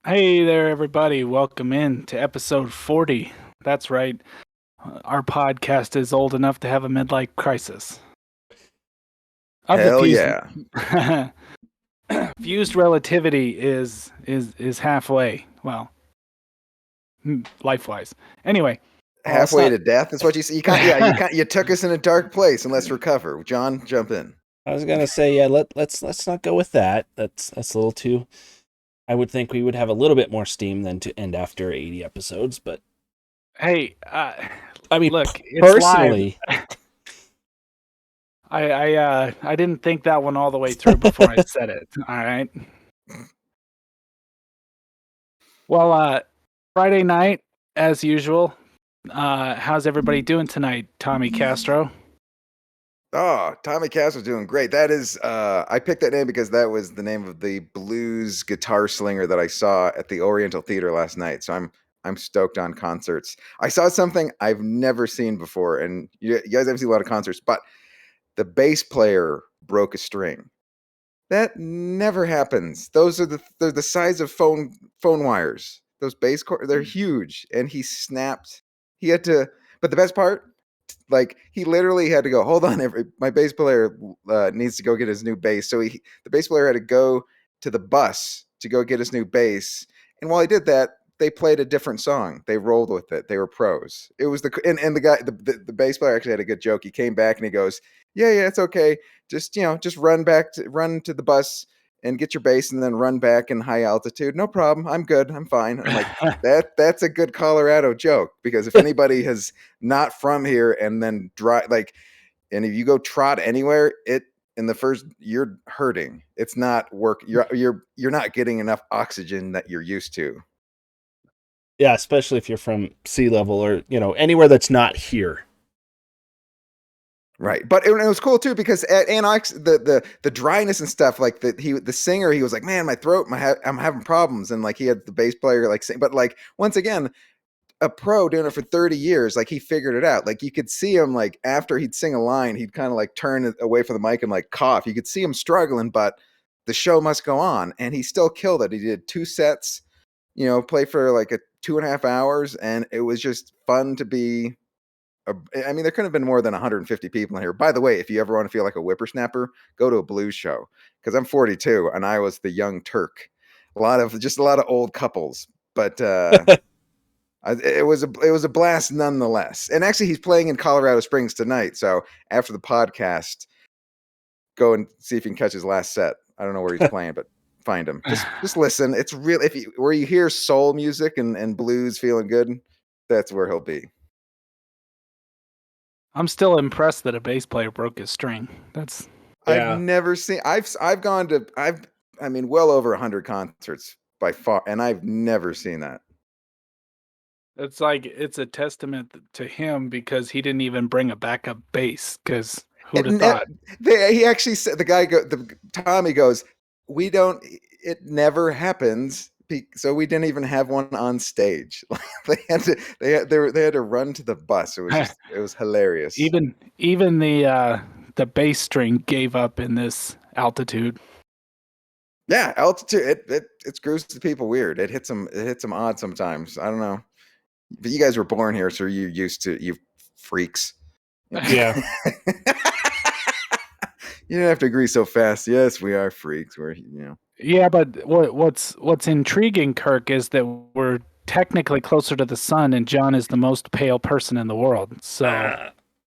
Hey there, everybody. Welcome in to episode 40. That's right. Our podcast is old enough to have a midlife crisis. Of the Hell fused, yeah. fused relativity is halfway. Well, life-wise. Anyway, Halfway to death is what you see. You took us in a dark place and let's recover. John, jump in. I was gonna say, yeah, let's not go with that. That's a little too. I would think we would have a little bit more steam than to end after 80 episodes, but hey, I mean, look, personally, I didn't think that one all the way through before I said it. All right. Well, Friday night, as usual. How's everybody doing tonight, Tommy Castro? Oh, Tommy Castro's doing great. That is, I picked that name because that was the name of the blues guitar slinger that I saw at the Oriental Theater last night. So I'm stoked on concerts. I saw something I've never seen before, and you guys haven't seen a lot of concerts, but the bass player broke a string. That never happens. Those are they're the size of phone wires. Those bass cords, they're huge, and he snapped. He had to, but the best part, like he literally had to go. Hold on, my bass player needs to go get his new bass. So the bass player had to go to the bus to go get his new bass. And while he did that, they played a different song. They rolled with it. They were pros. It was and the guy, the bass player actually had a good joke. He came back and he goes, "Yeah, it's okay. Just run to the bus and get your bass, and then run back in high altitude. No problem. I'm good. I'm fine." I'm like, that's a good Colorado joke, because if anybody has not from here and then and if you go trot anywhere, in the first, you're hurting. It's not work. You're not getting enough oxygen that you're used to. Yeah, especially if you're from sea level or anywhere that's not here. Right, but it was cool too, because at Anox, the dryness and stuff, like the singer, he was like, "Man, my throat, I'm having problems," and like he had the bass player like sing, but like once again, a pro doing it for 30 years, like he figured it out. Like you could see him, like after he'd sing a line, he'd kind of like turn away from the mic and like cough. You could see him struggling, but the show must go on, and he still killed it. He did 2 sets, play for like 2.5 hours, and it was just fun to be. I mean, there couldn't have been more than 150 people in here. By the way, if you ever want to feel like a whippersnapper, go to a blues show, because I'm 42 and I was the young Turk. A lot of old couples, but it was a blast nonetheless. And actually, he's playing in Colorado Springs tonight. So after the podcast, go and see if you can catch his last set. I don't know where he's playing, but find him. Just listen. It's real. Where you hear soul music and blues feeling good, that's where he'll be. I'm still impressed that a bass player broke his string. I've never seen. I've gone to well over 100 concerts by far, and I've never seen that. It's like it's a testament to him, because he didn't even bring a backup bass. Because who'd have thought? He actually said, Tommy goes, "We don't. It never happens." So we didn't even have one on stage. They had to run to the bus. It was hilarious. Even the bass string gave up in this altitude. Yeah, altitude. It screws the people weird. It hits them odd sometimes. I don't know. But you guys were born here, so you're used to, you freaks. Yeah. You don't have to agree so fast. Yes, we are freaks. We're Yeah, but what's intriguing, Kirk, is that we're technically closer to the sun, and John is the most pale person in the world. So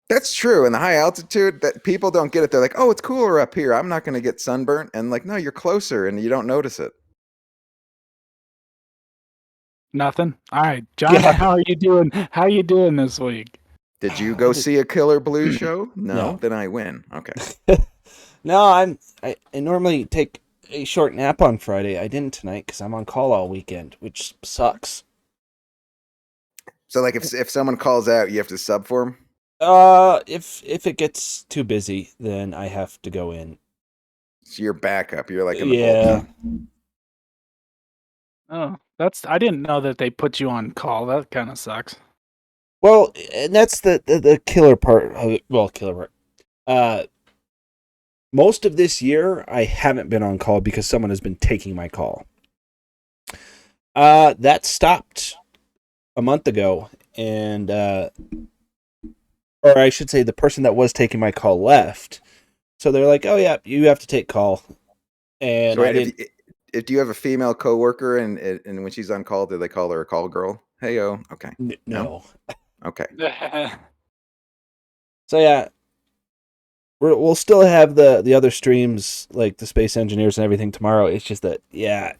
that's true. In the high altitude, that people don't get it. They're like, "Oh, it's cooler up here. I'm not going to get sunburnt." And like, no, you're closer, and you don't notice it. Nothing. All right, John. Yeah. How are you doing? How are you doing this week? Did you go see a killer blues show? No. Then I win. Okay. No, I normally take a short nap on Friday. I didn't tonight because I'm on call all weekend, which sucks. So, like, if someone calls out, you have to sub for them? If it gets too busy, then I have to go in. So you're backup. You're like in the bullpen. Oh, I didn't know that they put you on call. That kind of sucks. Well, and that's the killer part. Killer part. Most of this year, I haven't been on call because someone has been taking my call. That stopped a month ago, and or I should say, the person that was taking my call left. So they're like, "Oh yeah, you have to take call." And So I wait, didn't. if you have a female coworker and when she's on call, do they call her a call girl? Hey yo, okay, No. okay. So yeah, we'll still have the other streams, like the space engineers and everything, tomorrow. It's just that, yeah,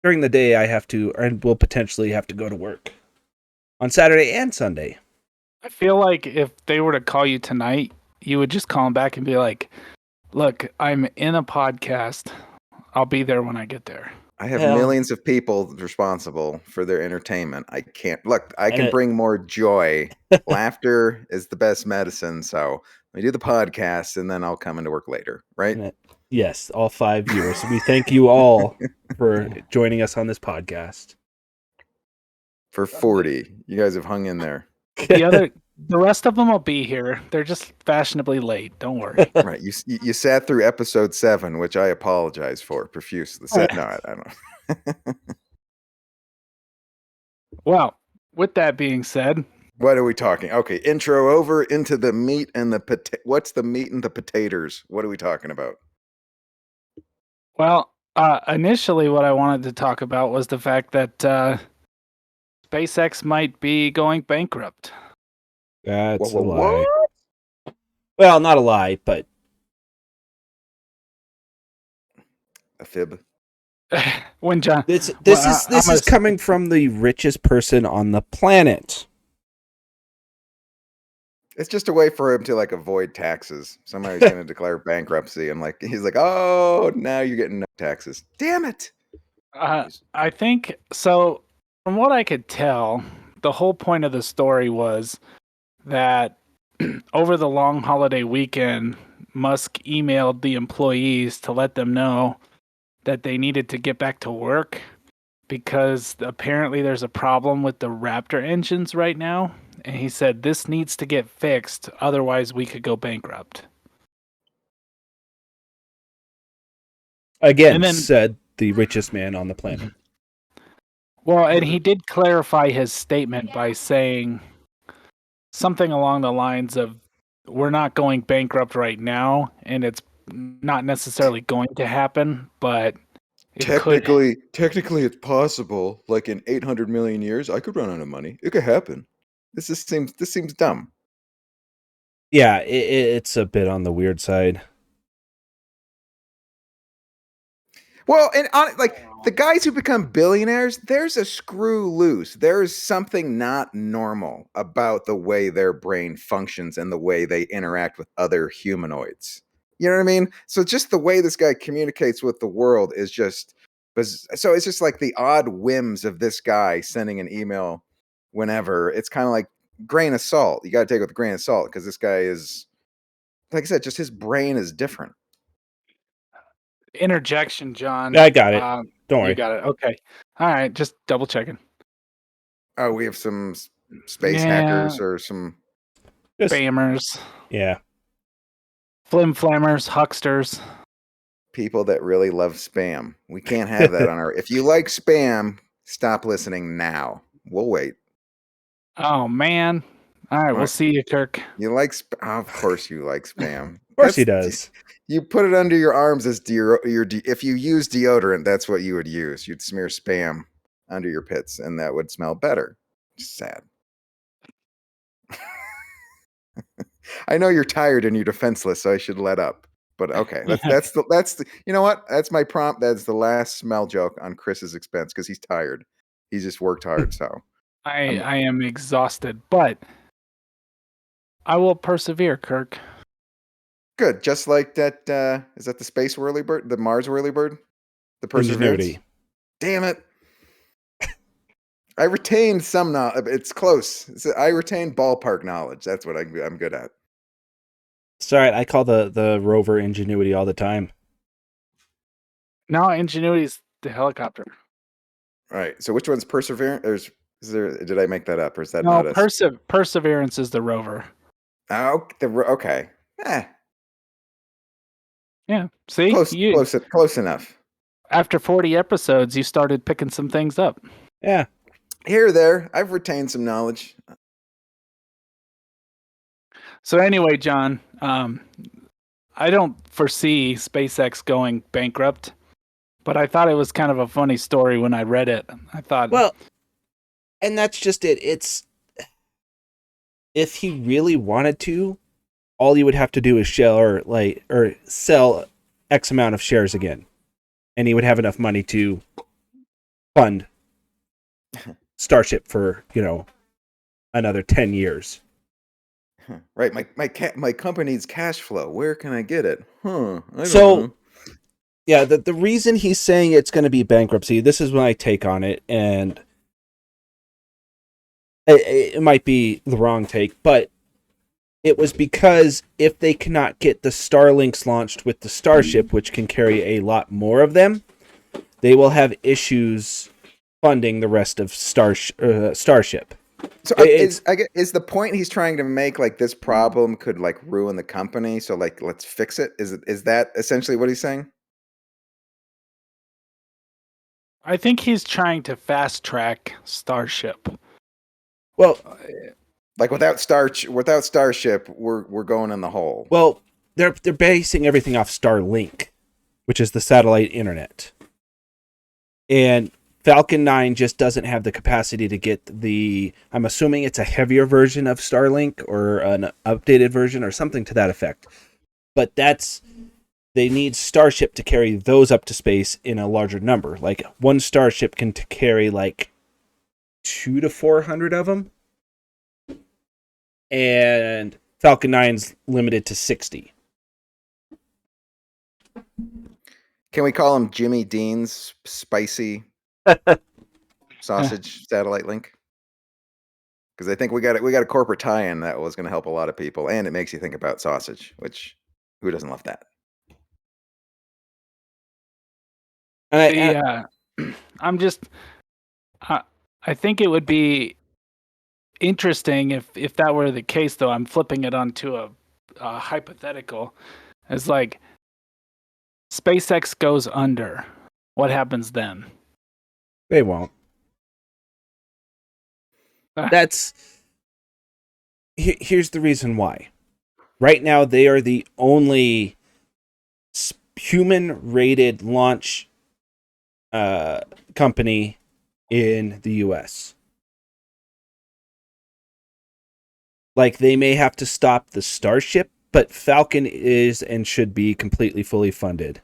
during the day I have to, and will potentially have to go to work on Saturday and Sunday. I feel like if they were to call you tonight, you would just call them back and be like, "Look, I'm in a podcast. I'll be there when I get there." I have Hell. millions of people responsible for their entertainment. I can't look. I can And bring more joy. Laughter is the best medicine. So we do the podcast, and then I'll come into work later. Right? Yes, all 5 viewers. We thank you all for joining us on this podcast. For 40, you guys have hung in there. The rest of them will be here. They're just fashionably late. Don't worry. Right? You sat through episode 7, which I apologize for profusely. No, I don't. Well, with that being said, What are we talking? Okay, intro over into the meat and the what's the meat and the potatoes? What are we talking about? well, initially what I wanted to talk about was the fact that SpaceX might be going bankrupt. That's Whoa, a lie. what? Well, not a lie, but A fib. When John, this well, is coming from the richest person on the planet. It's just a way for him to like avoid taxes. Somebody's going to declare bankruptcy, and like he's like, "Oh, now you're getting no taxes. Damn it!" I think so. From what I could tell, the whole point of the story was that over the long holiday weekend, Musk emailed the employees to let them know that they needed to get back to work because apparently there's a problem with the Raptor engines right now. And he said, this needs to get fixed, otherwise we could go bankrupt. Again, And then, said the richest man on the planet. well, and he did clarify his statement by saying something along the lines of, we're not going bankrupt right now, and it's not necessarily going to happen, but it technically it's possible. Like in 800 million years, I could run out of money. It could happen. This seems dumb. Yeah, it's a bit on the weird side. Well, and like the guys who become billionaires, there's a screw loose. There's something not normal about the way their brain functions and the way they interact with other humanoids. You know what I mean? So just the way this guy communicates with the world is just so it's just like the odd whims of this guy sending an email whenever. It's kind of like grain of salt. You got to take it with a grain of salt because this guy is, like I said, just his brain is different. interjection, John. I got it. Don't worry. You got it. Okay. All right. Just double checking. Oh, we have some space hackers or some spammers. Yeah. Flim-flammers, hucksters. People that really love spam. We can't have that on our... If you like spam, stop listening now. We'll wait. Oh, man. All right. We'll see you, Kirk. You like... of course you like spam. Of course he does. You put it under your arms as if you use deodorant, that's what you would use. You'd smear spam under your pits, and that would smell better. Sad. I know you're tired and you're defenseless, so I should let up. But okay, that's the you know what? That's my prompt. That's the last smell joke on Chris's expense because he's tired. He's just worked hard, so I am exhausted, but I will persevere, Kirk. Good. Just like that. Is that the space whirlybird, the Mars whirlybird, the Perseverance? Ingenuity. Damn it! I retained some knowledge. It's close. I retained ballpark knowledge. That's what I'm good at. It's all right. I call the rover Ingenuity all the time. No, Ingenuity's the helicopter. All right. So which one's Perseverance? Did I make that up, or is that no? not us? Perseverance is the rover. Oh, okay. Yeah. See, close enough. After 40 episodes, you started picking some things up. Yeah. Here or there, I've retained some knowledge. So anyway, John, I don't foresee SpaceX going bankrupt, but I thought it was kind of a funny story when I read it. I thought, Well, and that's just it. It's if he really wanted to, all he would have to do is sell X amount of shares again, and he would have enough money to fund Starship for another 10 years. Right, my company's cash flow. Where can I get it? I don't So know. yeah, the reason he's saying it's going to be bankruptcy, this is my take on it, and it might be the wrong take, but it was because if they cannot get the Starlinks launched with the Starship, which can carry a lot more of them, they will have issues funding the rest of Starship. So is the point he's trying to make like this problem could like ruin the company? So like let's fix it. Is that essentially what he's saying? I think he's trying to fast track Starship. Well, Like without Starship, we're going in the hole. Well, they're basing everything off Starlink, which is the satellite internet. And Falcon 9 just doesn't have the capacity to get I'm assuming it's a heavier version of Starlink or an updated version or something to that effect. But they need Starship to carry those up to space in a larger number. Like one Starship can carry like 200 to 400 of them. And Falcon 9's limited to 60. Can we call him Jimmy Dean's spicy sausage satellite link? Because I think we got a corporate tie-in that was going to help a lot of people, and it makes you think about sausage, which who doesn't love that? I'm just, I think it would be interesting if that were the case. Though I'm flipping it onto a hypothetical. It's like SpaceX goes under. What happens then? They won't. Here's the reason why. Right now, they are the only human-rated launch company in the U.S. Like, they may have to stop the Starship, but Falcon is and should be completely fully funded.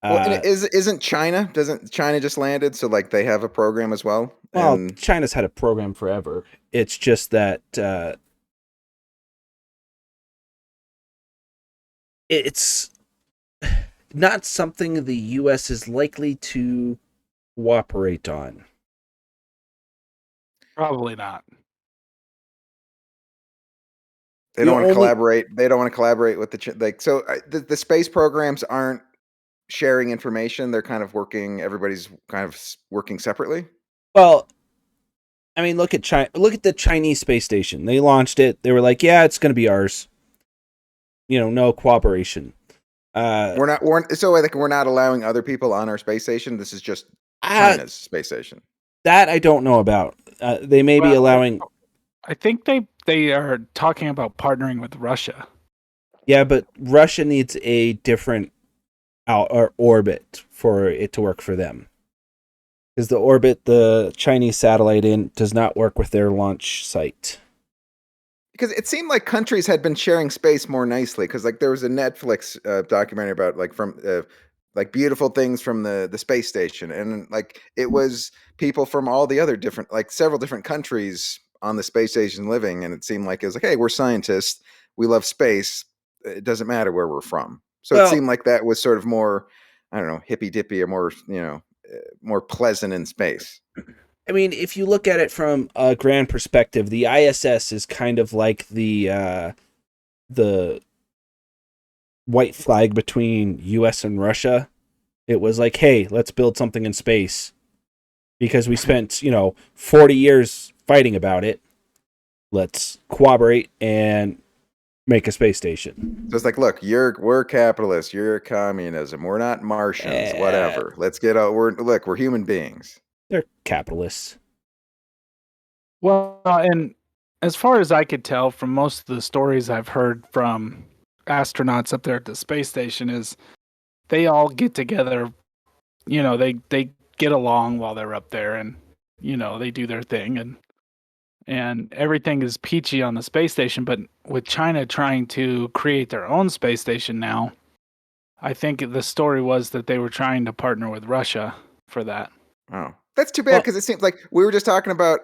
Well, isn't China? Doesn't China just landed? So like they have a program as well. Well, China's had a program forever. It's just that it's not something the U.S. is likely to cooperate on. Probably not. They don't want to collaborate. They don't want to collaborate with the space programs aren't sharing information. They're kind of working. Everybody's kind of working separately. Well, I mean, look at China. Look at the Chinese space station. They launched it. They were like, "Yeah, it's going to be ours." No cooperation. We're not allowing other people on our space station. This is just China's space station. That I don't know about. They may be allowing. I think they are talking about partnering with Russia. Yeah, but Russia needs a different orbit for it to work for them. Because the orbit the Chinese satellite in does not work with their launch site. Because it seemed like countries had been sharing space more nicely. Because like there was a Netflix documentary about like beautiful things from the space station, and like it was people from all the other different, like several different countries on the space station living, and it seemed like it was like, hey, we're scientists, we love space. It doesn't matter where we're from. So it seemed like that was sort of more, I don't know, hippy dippy or more, more pleasant in space. I mean, if you look at it from a grand perspective, the ISS is kind of like the white flag between US and Russia. It was like, hey, let's build something in space because we spent, 40 years fighting about it. Let's cooperate and make a space station. So it's like, look, we're capitalists, you're communism, we're not Martians, whatever. Let's get out. We're human beings. They're capitalists. Well, and as far as I could tell from most of the stories I've heard from astronauts up there at the space station is they all get together, they get along while they're up there and they do their thing and everything is peachy on the space station, but with China trying to create their own space station now, I think the story was that they were trying to partner with Russia for that. Oh, that's too bad Well, because it seems like we were just talking about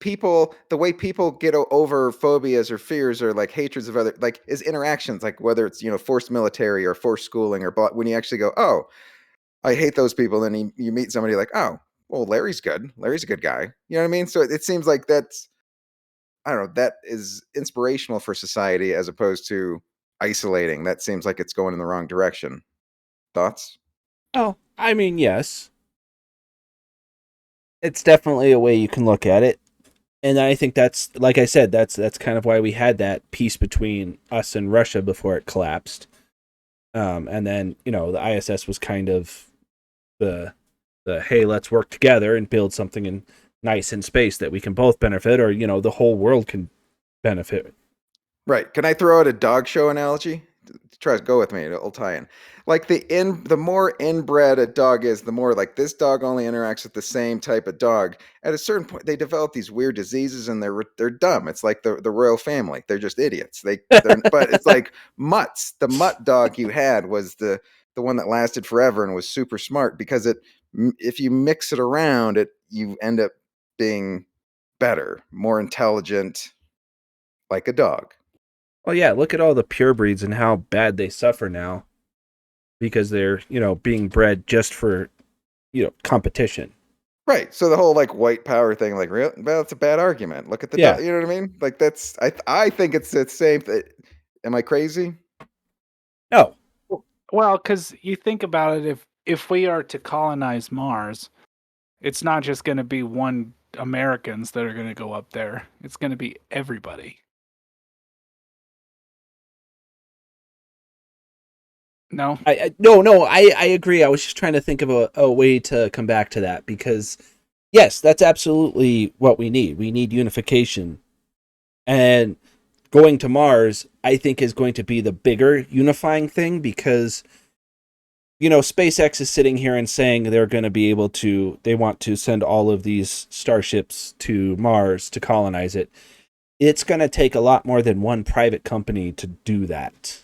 people, the way people get over phobias or fears or like hatreds of other, like is interactions, like whether it's, forced military or forced schooling or when you actually go, oh, I hate those people. And you meet somebody like, oh, well, Larry's good. Larry's a good guy. You know what I mean? So it seems like that's, I don't know, that is inspirational for society as opposed to isolating. That seems like it's going in the wrong direction. Thoughts? oh, I mean, yes. It's definitely a way you can look at it. And I think that's, like I said, that's kind of why we had that peace between us and Russia before it collapsed. And then, the ISS was kind of the hey, let's work together and build something nice in space that we can both benefit, or the whole world can benefit. Right. Can I throw out a dog show analogy? Try to go with me. It'll tie in. Like the more inbred a dog is, the more like this dog only interacts with the same type of dog. At a certain point, they develop these weird diseases, and they're dumb. It's like the royal family. They're just idiots. But it's like mutts. The mutt dog you had was the one that lasted forever and was super smart because if you mix it around, you end up being better, more intelligent, like a dog. Well, yeah, look at all the purebreds and how bad they suffer now because they're, being bred just for, competition. Right. So the whole like white power thing, like, real, well, that's a bad argument. Look at the, Yeah. you know what I mean? Like that's, I think it's the same thing. Am I crazy? No. Well, because you think about it, if we are to colonize Mars, it's not just going to be one Americans that are going to go up there. It's going to be everybody. No? No, I agree. I was just trying to think of a way to come back to that because, yes, that's absolutely what we need. We need unification. And going to Mars, I think, is going to be the bigger unifying thing because, SpaceX is sitting here and saying they're going to be able to, they want to send all of these starships to Mars to colonize it. It's going to take a lot more than one private company to do that.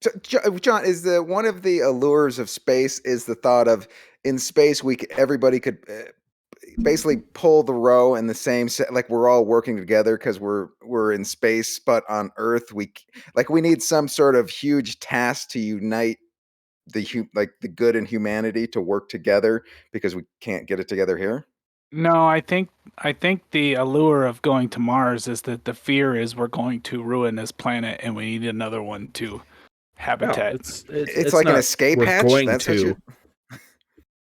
So, John, is one of the allures of space is the thought of in space everybody could basically pull the row in the same set, like we're all working together because we're in space, but on Earth we need some sort of huge task to unite the good in humanity to work together because we can't get it together here. No, I think the allure of going to Mars is that the fear is we're going to ruin this planet and we need another one to habitat. No, it's like an escape we're hatch. Going That's to.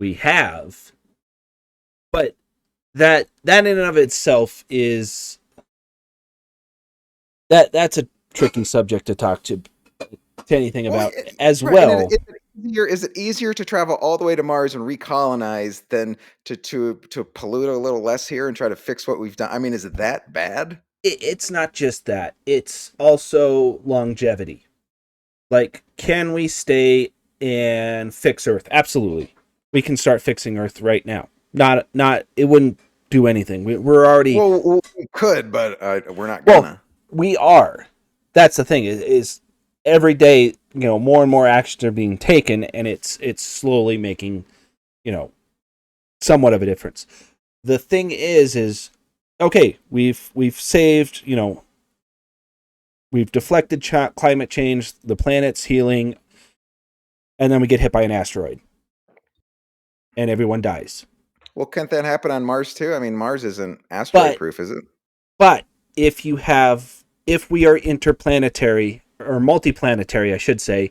We have, but that in and of itself is that's a tricky subject to talk to anything about as right. well. Is it easier to travel all the way to Mars and recolonize than to pollute a little less here and try to fix what we've done? I mean, is it that bad? It's not just that. It's also longevity. Like, can we stay and fix Earth? Absolutely. We can start fixing Earth right now. Not it wouldn't do anything. We're already... Well, we could, but we're not gonna. Well, we are. That's the thing, is every day, more and more actions are being taken, and it's slowly making, somewhat of a difference. The thing is okay, we've saved, we've deflected climate change, the planet's healing, and then we get hit by an asteroid. And everyone dies. Well, can't that happen on Mars too? I mean, Mars isn't asteroid-proof, is it? But if we are interplanetary, or multiplanetary, I should say,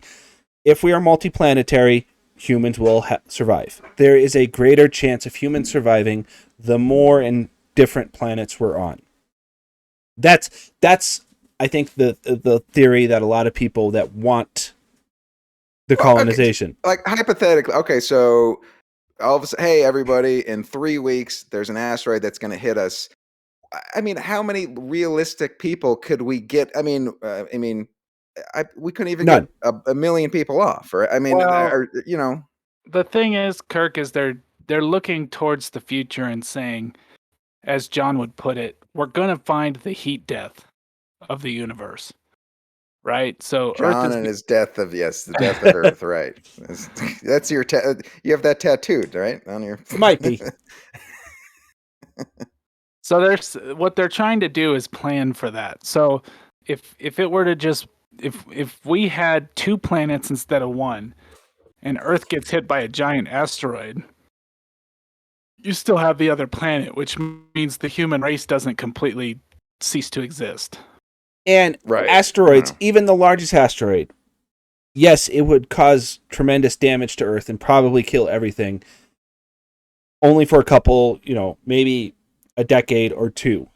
if we are multiplanetary, humans will survive. There is a greater chance of humans surviving the more and different planets we're on. That's I think the theory that a lot of people that want the colonization. Okay. Like hypothetically, okay, so all of a sudden, hey, everybody, in 3 weeks, there's an asteroid that's going to hit us. I mean, how many realistic people could we get? We couldn't even None. get a million people off, right? I mean, Well, or. the thing is, Kirk, is they're looking towards the future and saying, as John would put it, we're gonna find the heat death of the universe, right? So Earth John is and his death of the death of Earth, right? That's your you have that tattooed, right, on your. Might be. So there's what they're trying to do is plan for that. So if it were to just if we had 2 planets instead of 1 and Earth gets hit by a giant asteroid, you still have the other planet, which means the human race doesn't completely cease to exist. And Right. asteroids, Yeah. even the largest asteroid, yes, it would cause tremendous damage to Earth and probably kill everything. Only for a couple, maybe a decade or 2.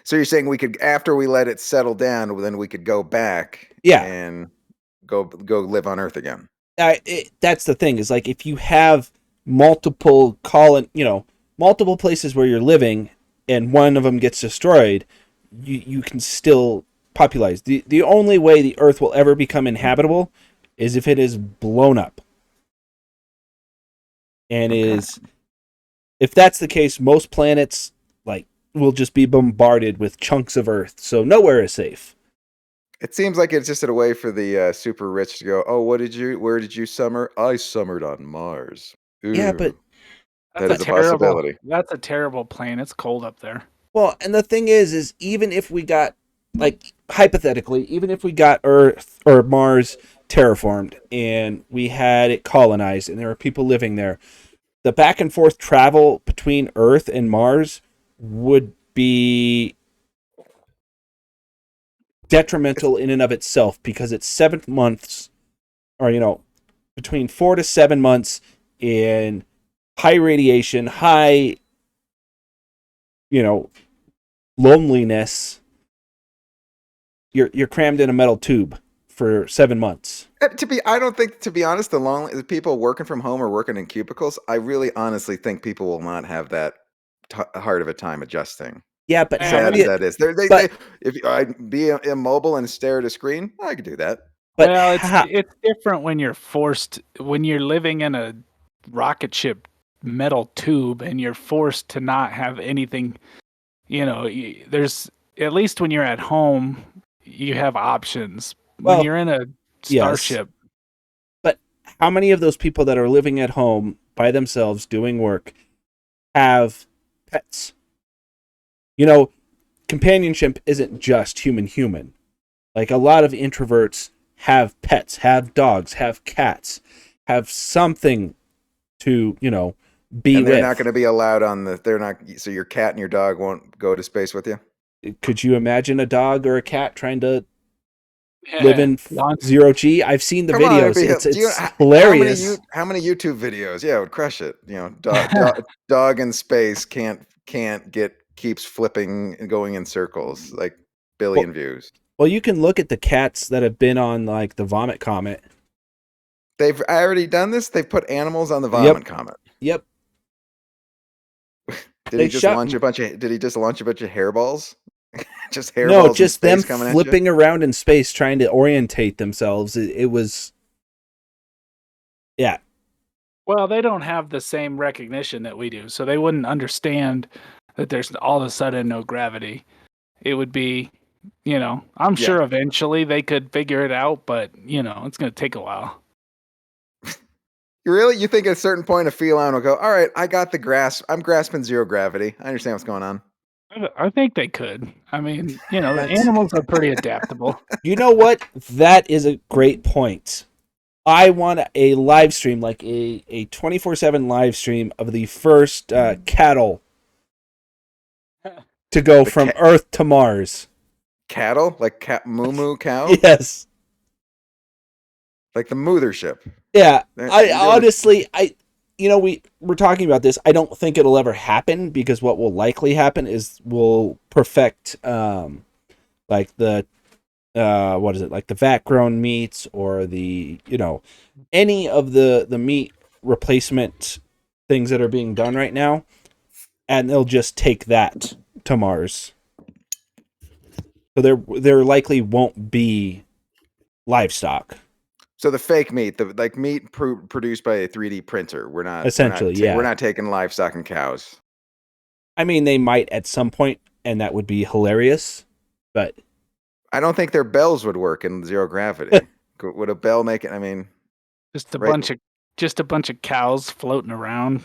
So you're saying we could, after we let it settle down, then we could go back, Yeah. and go live on Earth again. That's the thing, is like if you have multiple multiple places where you're living and one of them gets destroyed, you can still popularize. The only way the Earth will ever become inhabitable is if it is blown up. And Okay. if that's the case, most planets will just be bombarded with chunks of Earth, so nowhere is safe. It seems like it's just a way for the super rich to go, oh, where did you summer? I summered on Mars. Ooh, Yeah, but that is a possibility. That's a terrible plan. It's cold up there. well, and the thing is even if we got, hypothetically, even if we got Earth or Mars terraformed and we had it colonized and there were people living there, the back and forth travel between Earth and Mars would be detrimental in and of itself, because it's 7 months, or between 4 to 7 months in high radiation, high loneliness. You're crammed in a metal tube for 7 months. I don't think, to be honest, the people working from home or working in cubicles, I really honestly think people will not have that hard of a time adjusting. Yeah, but Yeah, how Sad many? as that is, if I'd be immobile and stare at a screen, I could do that. But well, how, it's different when you're living in a rocket ship metal tube and you're forced to not have anything. There's, at least when you're at home, you have options. When Well, you're in a yes. starship, But how many of those people that are living at home by themselves doing work have pets? Companionship isn't just human. Like, a lot of introverts have pets, have dogs, have cats, have something to, be And they're with. not going to be allowed so your cat and your dog won't go to space with you? Could you imagine a dog or a cat trying to live in launch- zero G? I've seen the Come on, videos. it'd be- It's hilarious. How many YouTube videos? Yeah, it would crush it. Dog in space keeps flipping and going in circles, like billion views. Well, you can look at the cats that have been on the Vomit Comet. They've already done this. They've put animals on the Vomit Comet. Yep. Did he just launch a bunch of hairballs? Just hairballs? No, in just space them coming flipping around in space trying to orientate themselves. It was, yeah. Well, they don't have the same recognition that we do, so they wouldn't understand that there's all of a sudden no gravity. It would be, I'm sure eventually they could figure it out, but it's going to take a while. You think at a certain point a feline will go, all right, I got the grasp. I'm grasping zero gravity. I understand what's going on. I think they could. I mean, the animals are pretty adaptable. You know what? That is a great point. I want a live stream, like a 24/7 live stream of the first cattle to go from Earth to Mars. Cattle? Like moo cow? Yes. Like the mothership. Yeah. We're talking about this. I don't think it'll ever happen, because what will likely happen is we'll perfect like the what is it, like the vat grown meats, or the any of the meat replacement things that are being done right now, and they'll just take that to Mars. So there likely won't be livestock. So the fake meat, the like meat produced by a 3D printer. Essentially, yeah. We're not taking livestock and cows. I mean, they might at some point, and that would be hilarious. But I don't think their bells would work in zero gravity. Would a bell make it? I mean, just a bunch of cows floating around.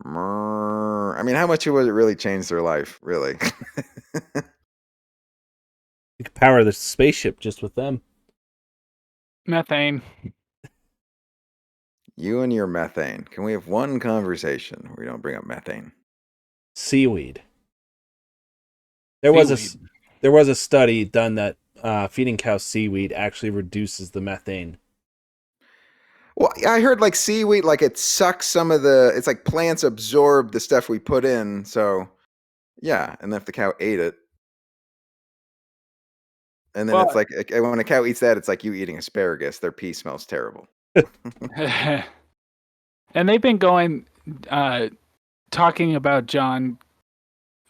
I mean, how much would it really change their life? Really? you could power the spaceship just with them. Methane. You and your methane. Can we have one conversation where you don't bring up methane? Seaweed. There was a study done that feeding cows seaweed actually reduces the methane. Well, I heard like seaweed, like it sucks some of it's like plants absorb the stuff we put in. So yeah. And if the cow ate it, and then it's like when a cow eats that, it's like you eating asparagus. Their pee smells terrible. And they've been talking about John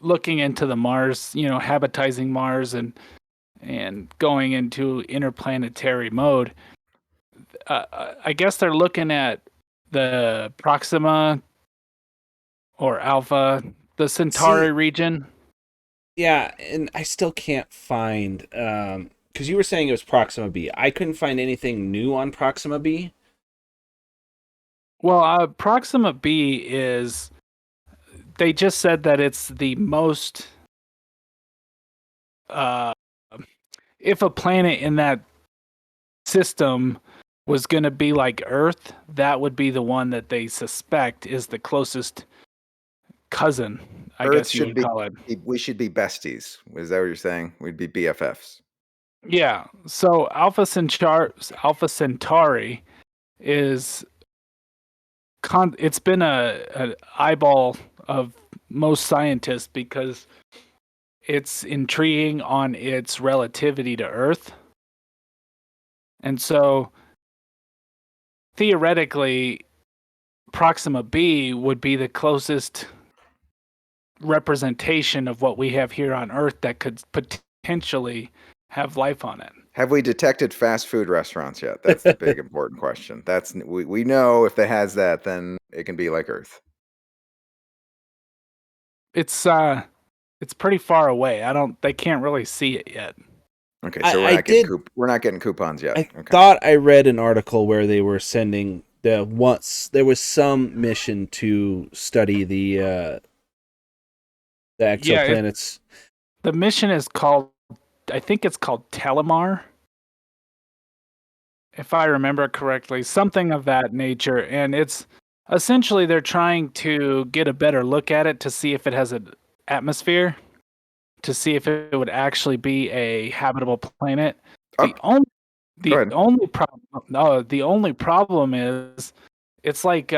looking into the Mars, habitizing Mars and going into interplanetary mode. I guess they're looking at the Proxima or Alpha, the Centauri region. Yeah, and I still can't find because you were saying it was Proxima B. I couldn't find anything new on Proxima B. Well, Proxima B is. They just said that it's the most. If a planet in that system was going to be like Earth, that would be the one that they suspect is the closest cousin. I guess you would call it. We should be besties. Is that what you're saying? We'd be BFFs. Yeah. So Alpha Centauri is. It's been an eyeball of most scientists because it's intriguing on its relativity to Earth. And so theoretically, Proxima B would be the closest representation of what we have here on Earth that could potentially have life on it. Have we detected fast food restaurants yet? That's the big important question. We know if it has that, then it can be like Earth. It's pretty far away. They can't really see it yet. Okay, so we're not getting coupons yet. I thought I read an article where they were sending there was some mission to study the exoplanets. The mission is called, I think it's called Telemar, if I remember correctly, something of that nature. And it's essentially they're trying to get a better look at it to see if it has an atmosphere, to see if it would actually be a habitable planet. The only problem is it's like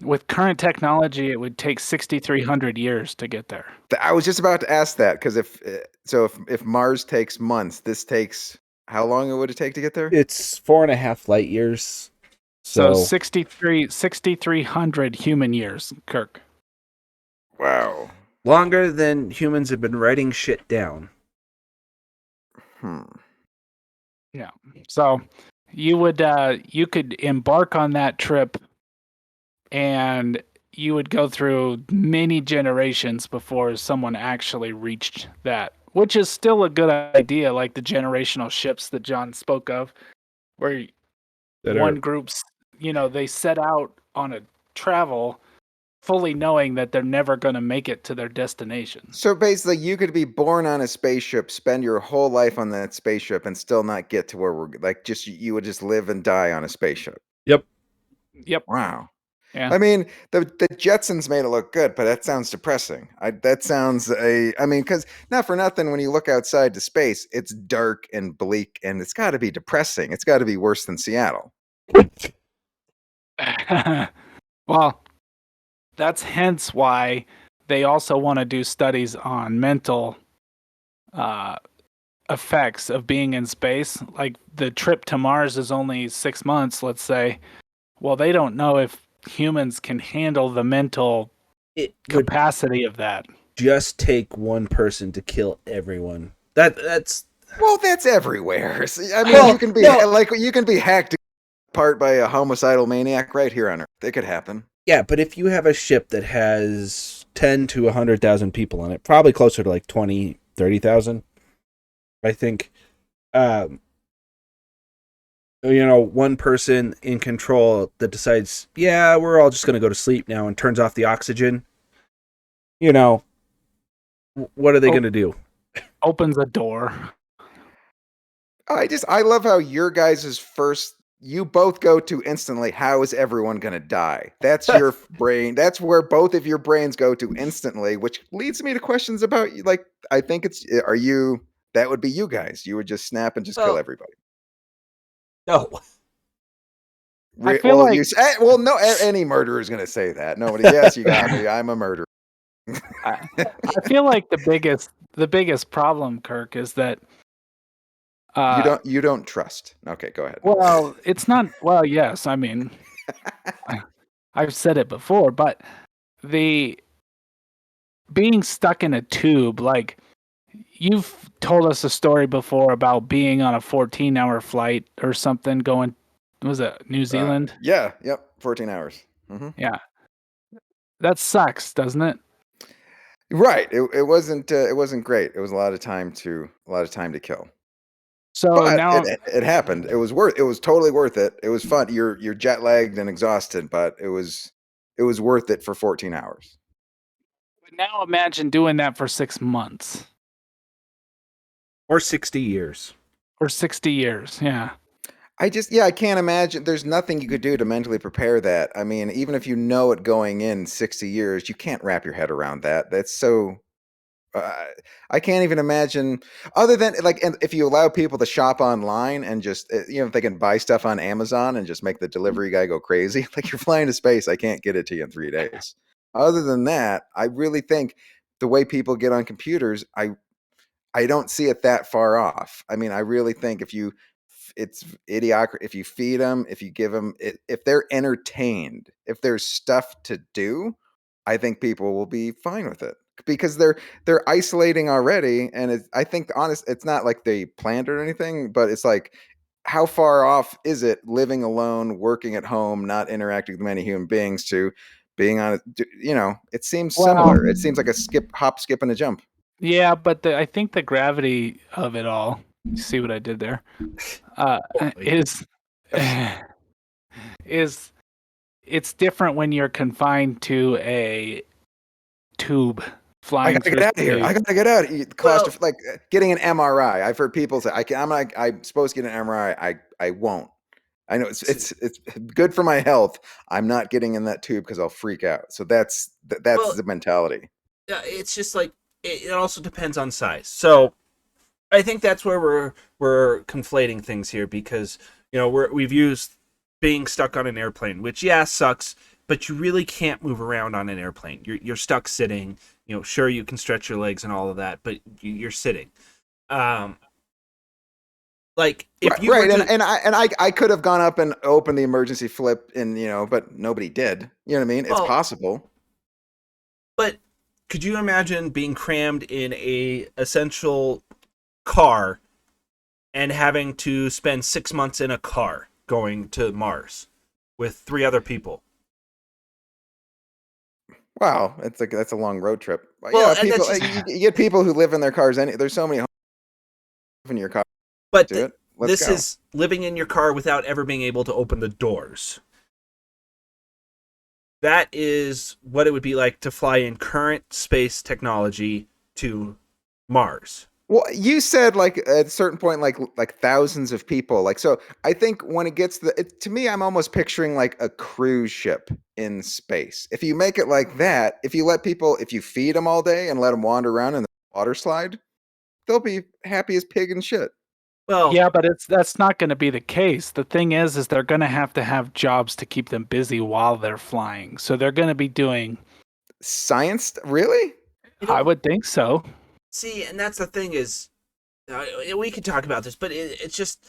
with current technology, it would take 6,300 years to get there. I was just about to ask that because if Mars takes months, this takes how long would it take to get there? It's 4.5 light years. So 6,300 human years, Kirk. Wow. Longer than humans have been writing shit down. Yeah. So you could embark on that trip and you would go through many generations before someone actually reached that, which is still a good idea, like the generational ships that John spoke of, where group's, they set out on a travel fully knowing that they're never going to make it to their destination. So basically, you could be born on a spaceship, spend your whole life on that spaceship, and still not get to where we're like. You would just live and die on a spaceship. Yep. Wow. Yeah. I mean, the Jetsons made it look good, but that sounds depressing. Because not for nothing, when you look outside to space, it's dark and bleak, and it's got to be depressing. It's got to be worse than Seattle. Well, that's hence why they also want to do studies on mental effects of being in space. Like the trip to Mars is only 6 months, let's say. Well, they don't know if humans can handle the mental It would capacity of that. just take one person to kill everyone. That's Well, that's everywhere. See, I mean, Well, you can be no. you can be hacked apart by a homicidal maniac right here on Earth. It could happen. yeah, but if you have a ship that has 10 to 100,000 people on it, probably closer to like 20, 30,000, I think, one person in control that decides, yeah, we're all just going to go to sleep now and turns off the oxygen, what are they going to do? Opens a door. I love how your guys' first, you both go to instantly, how is everyone going to die? That's your brain. That's where both of your brains go to instantly, which leads me to questions about, like, I think that would be you guys. You would just snap and just kill everybody. No. I feel like no, any murderer is going to say that. Nobody, yes, you got me. I'm a murderer. I feel like the biggest problem, Kirk, is that you don't trust. Okay, go ahead. Well, it's not. Well, yes. I mean, I've said it before, but the being stuck in a tube, like you've told us a story before about being on a 14-hour flight or something going. Was it New Zealand? Yep, 14 hours. Mm-hmm. Yeah, that sucks, doesn't it? Right. It wasn't great. It was a lot of time to kill. So But now it happened. It was totally worth it. It was fun. You're jet lagged and exhausted, but it was worth it for 14 hours. now imagine doing that for 6 months Or 60 years. or 60 years. Yeah. I can't imagine. There's nothing you could do to mentally prepare that. I mean, even if you know it going in 60 years, you can't wrap your head around that. That's so. I can't even imagine. Other than and if you allow people to shop online and just if they can buy stuff on Amazon and just make the delivery guy go crazy, like you're flying to space, I can't get it to you in 3 days. Other than that, I really think the way people get on computers, I don't see it that far off. I mean, I really think it's idiocracy. If you feed them, if you give them, if they're entertained, if there's stuff to do, I think people will be fine with it because they're isolating already. And I think it's not like they planned it or anything, but it's like, how far off is it living alone, working at home, not interacting with many human beings to being on it? It seems similar. It seems like a hop, skip, and a jump. Yeah, but I think the gravity of it all, you see what I did there, is it's different when you're confined to a tube flying. I gotta get out of here. I gotta get out. Like getting an MRI. I've heard people say I'm supposed to get an MRI. I won't. I know it's good for my health. I'm not getting in that tube because I'll freak out. So that's the mentality. Yeah, it's just like it also depends on size. So I think that's where we're conflating things here because we've used being stuck on an airplane, which sucks, but you really can't move around on an airplane. You're stuck sitting. Sure you can stretch your legs and all of that, but you're sitting. Like if you I could have gone up and opened the emergency flip and but nobody did. You know what I mean? It's possible. But could you imagine being crammed in a essential car and having to spend 6 months in a car going to Mars with 3 other people? Wow, that's a long road trip. Well, people you get people who live in their cars. There's so many in your car. But this is living in your car without ever being able to open the doors. That is what it would be like to fly in current space technology to Mars. Well, you said like at a certain point, like thousands of people. Like, so I think when it gets to me, I'm almost picturing like a cruise ship in space. If you make it like that, if you feed them all day and let them wander around in the water slide, they'll be happy as pig and shit. Well, yeah, but that's not going to be the case. The thing is they're going to have jobs to keep them busy while they're flying. So they're going to be doing science. Really? I would think so. See, and that's the thing is, we could talk about this, but it's just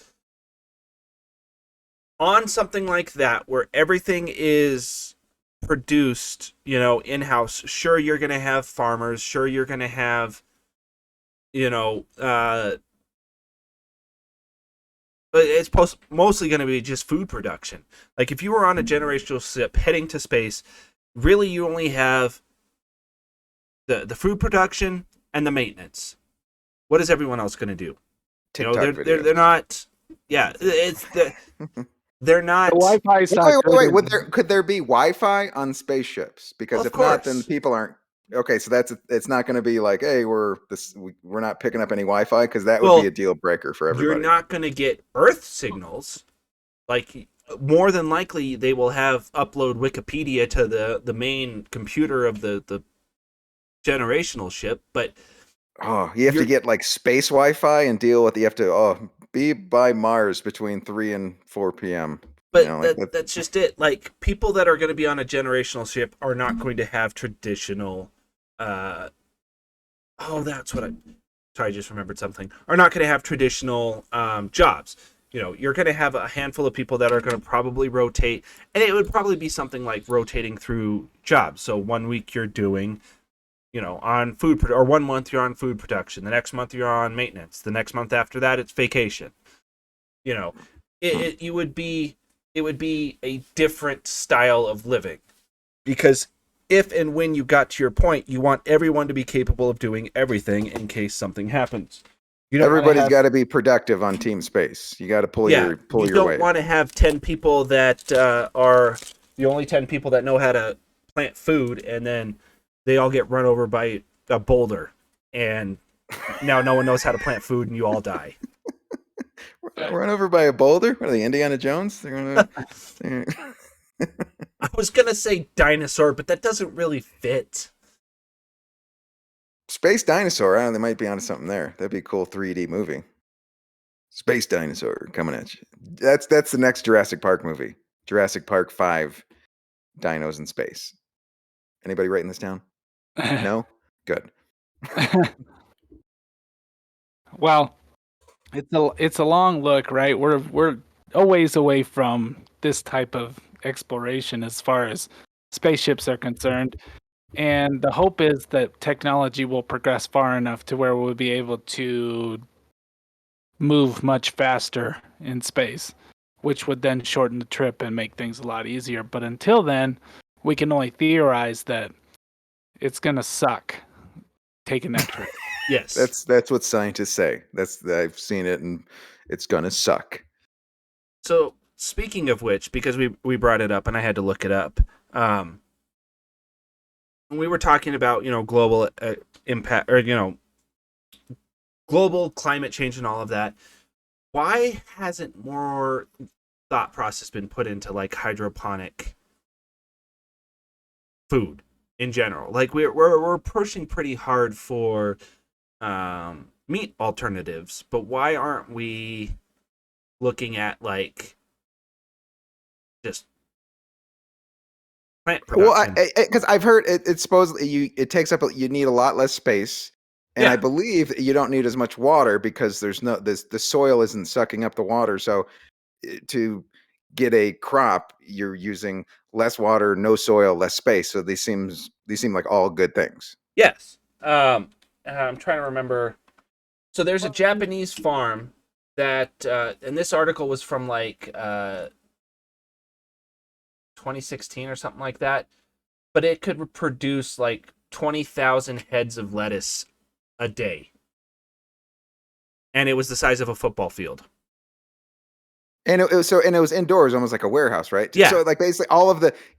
on something like that where everything is produced, in-house. Sure, you're going to have farmers. Sure, you're going to have, but it's mostly going to be just food production. Like if you were on a generational ship heading to space, really you only have the food production and the maintenance. What is everyone else going to do? TikTok They're not. Yeah, they're not. The Wi-Fi Wait. Could there be Wi-Fi on spaceships? Because if not, then people aren't. Okay, so it's not going to be like, hey, we're not picking up any Wi-Fi, because that would be a deal breaker for everybody. You're not going to get Earth signals. Like more than likely, they will have upload Wikipedia to the main computer of the generational ship, but you have to get like space Wi-Fi and deal with. You have to be by Mars between 3 and 4 p.m. But that's just it. Like people that are going to be on a generational ship are not going to have traditional. That's what I just remembered something. Are not going to have traditional jobs. You're going to have a handful of people that are going to probably rotate, and it would probably be something like rotating through jobs. So 1 week you're doing, on food, or 1 month you're on food production. The next month you're on maintenance. The next month after that it's vacation. It would be a different style of living, because if and when you got to your point, you want everyone to be capable of doing everything in case something happens. Everybody's got to be productive on Team Space. You got to pull your weight. You don't want to have 10 people that are the only 10 people that know how to plant food, and then they all get run over by a boulder, and now no one knows how to plant food, and you all die. Run over by a boulder? What are they, Indiana Jones? They're gonna. I was gonna say dinosaur, but that doesn't really fit. Space Dinosaur. I don't know, they might be onto something there. That'd be a cool 3D movie. Space Dinosaur coming at you. That's the next Jurassic Park movie. Jurassic Park 5, Dinos in Space. Anybody writing this down? No? Good. Well, it's a long look, right? We're a ways away from this type of exploration as far as spaceships are concerned. And the hope is that technology will progress far enough to where we'll be able to move much faster in space, which would then shorten the trip and make things a lot easier. But until then, we can only theorize that it's going to suck taking that trip. Yes. That's what scientists say. I've seen it, and it's going to suck. So, speaking of which, because we brought it up and I had to look it up, when we were talking about, global impact, or, global climate change and all of that, why hasn't more thought process been put into like hydroponic food in general? Like we're pushing pretty hard for meat alternatives, but why aren't we looking at like just plant production? Well, because I've heard it's supposedly it takes up you need a lot less space, and I believe you don't need as much water because the soil isn't sucking up the water. So to get a crop, you're using less water, no soil, less space. So these seem like all good things. Yes. I'm trying to remember. So there's a Japanese farm that, and this article was from like 2016 or something like that, but it could produce like 20,000 heads of lettuce a day. And it was the size of a football field. And it was indoors, almost like a warehouse, right? Yeah. So like basically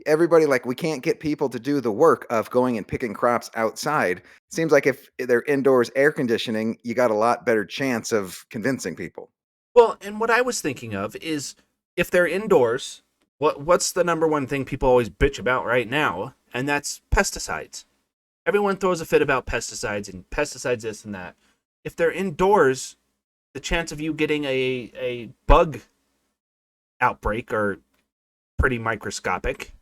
everybody, like, we can't get people to do the work of going and picking crops outside. Seems like if they're indoors air conditioning, you got a lot better chance of convincing people. Well, and what I was thinking of is if they're indoors, what's the number one thing people always bitch about right now? And that's pesticides. Everyone throws a fit about pesticides and pesticides this and that. If they're indoors, the chance of you getting a bug outbreak are pretty microscopic.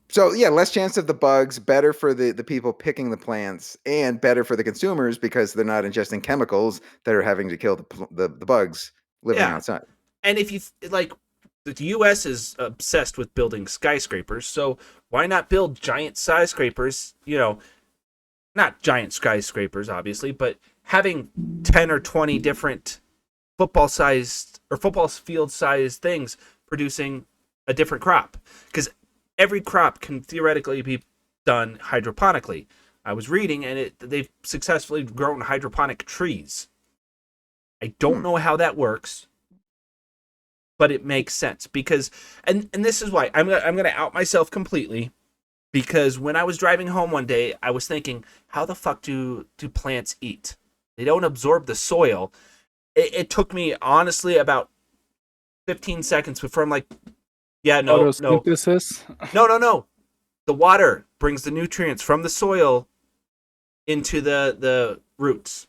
So yeah, less chance of the bugs, better for the people picking the plants, and better for the consumers because they're not ingesting chemicals that are having to kill the bugs living outside. And if you like, the U.S. is obsessed with building skyscrapers, so why not build giant skyscrapers? Not giant skyscrapers, obviously, but having 10 or 20 different football-sized or football field-sized things producing a different crop. Because every crop can theoretically be done hydroponically. I was reading, and they've successfully grown hydroponic trees. I don't know how that works, but it makes sense because, and this is why I'm gonna out myself completely, because when I was driving home one day, I was thinking, how the fuck do plants eat? They don't absorb the soil. It took me honestly about 15 seconds before I'm like, yeah, no. Photosynthesis? No. The water brings the nutrients from the soil into the roots.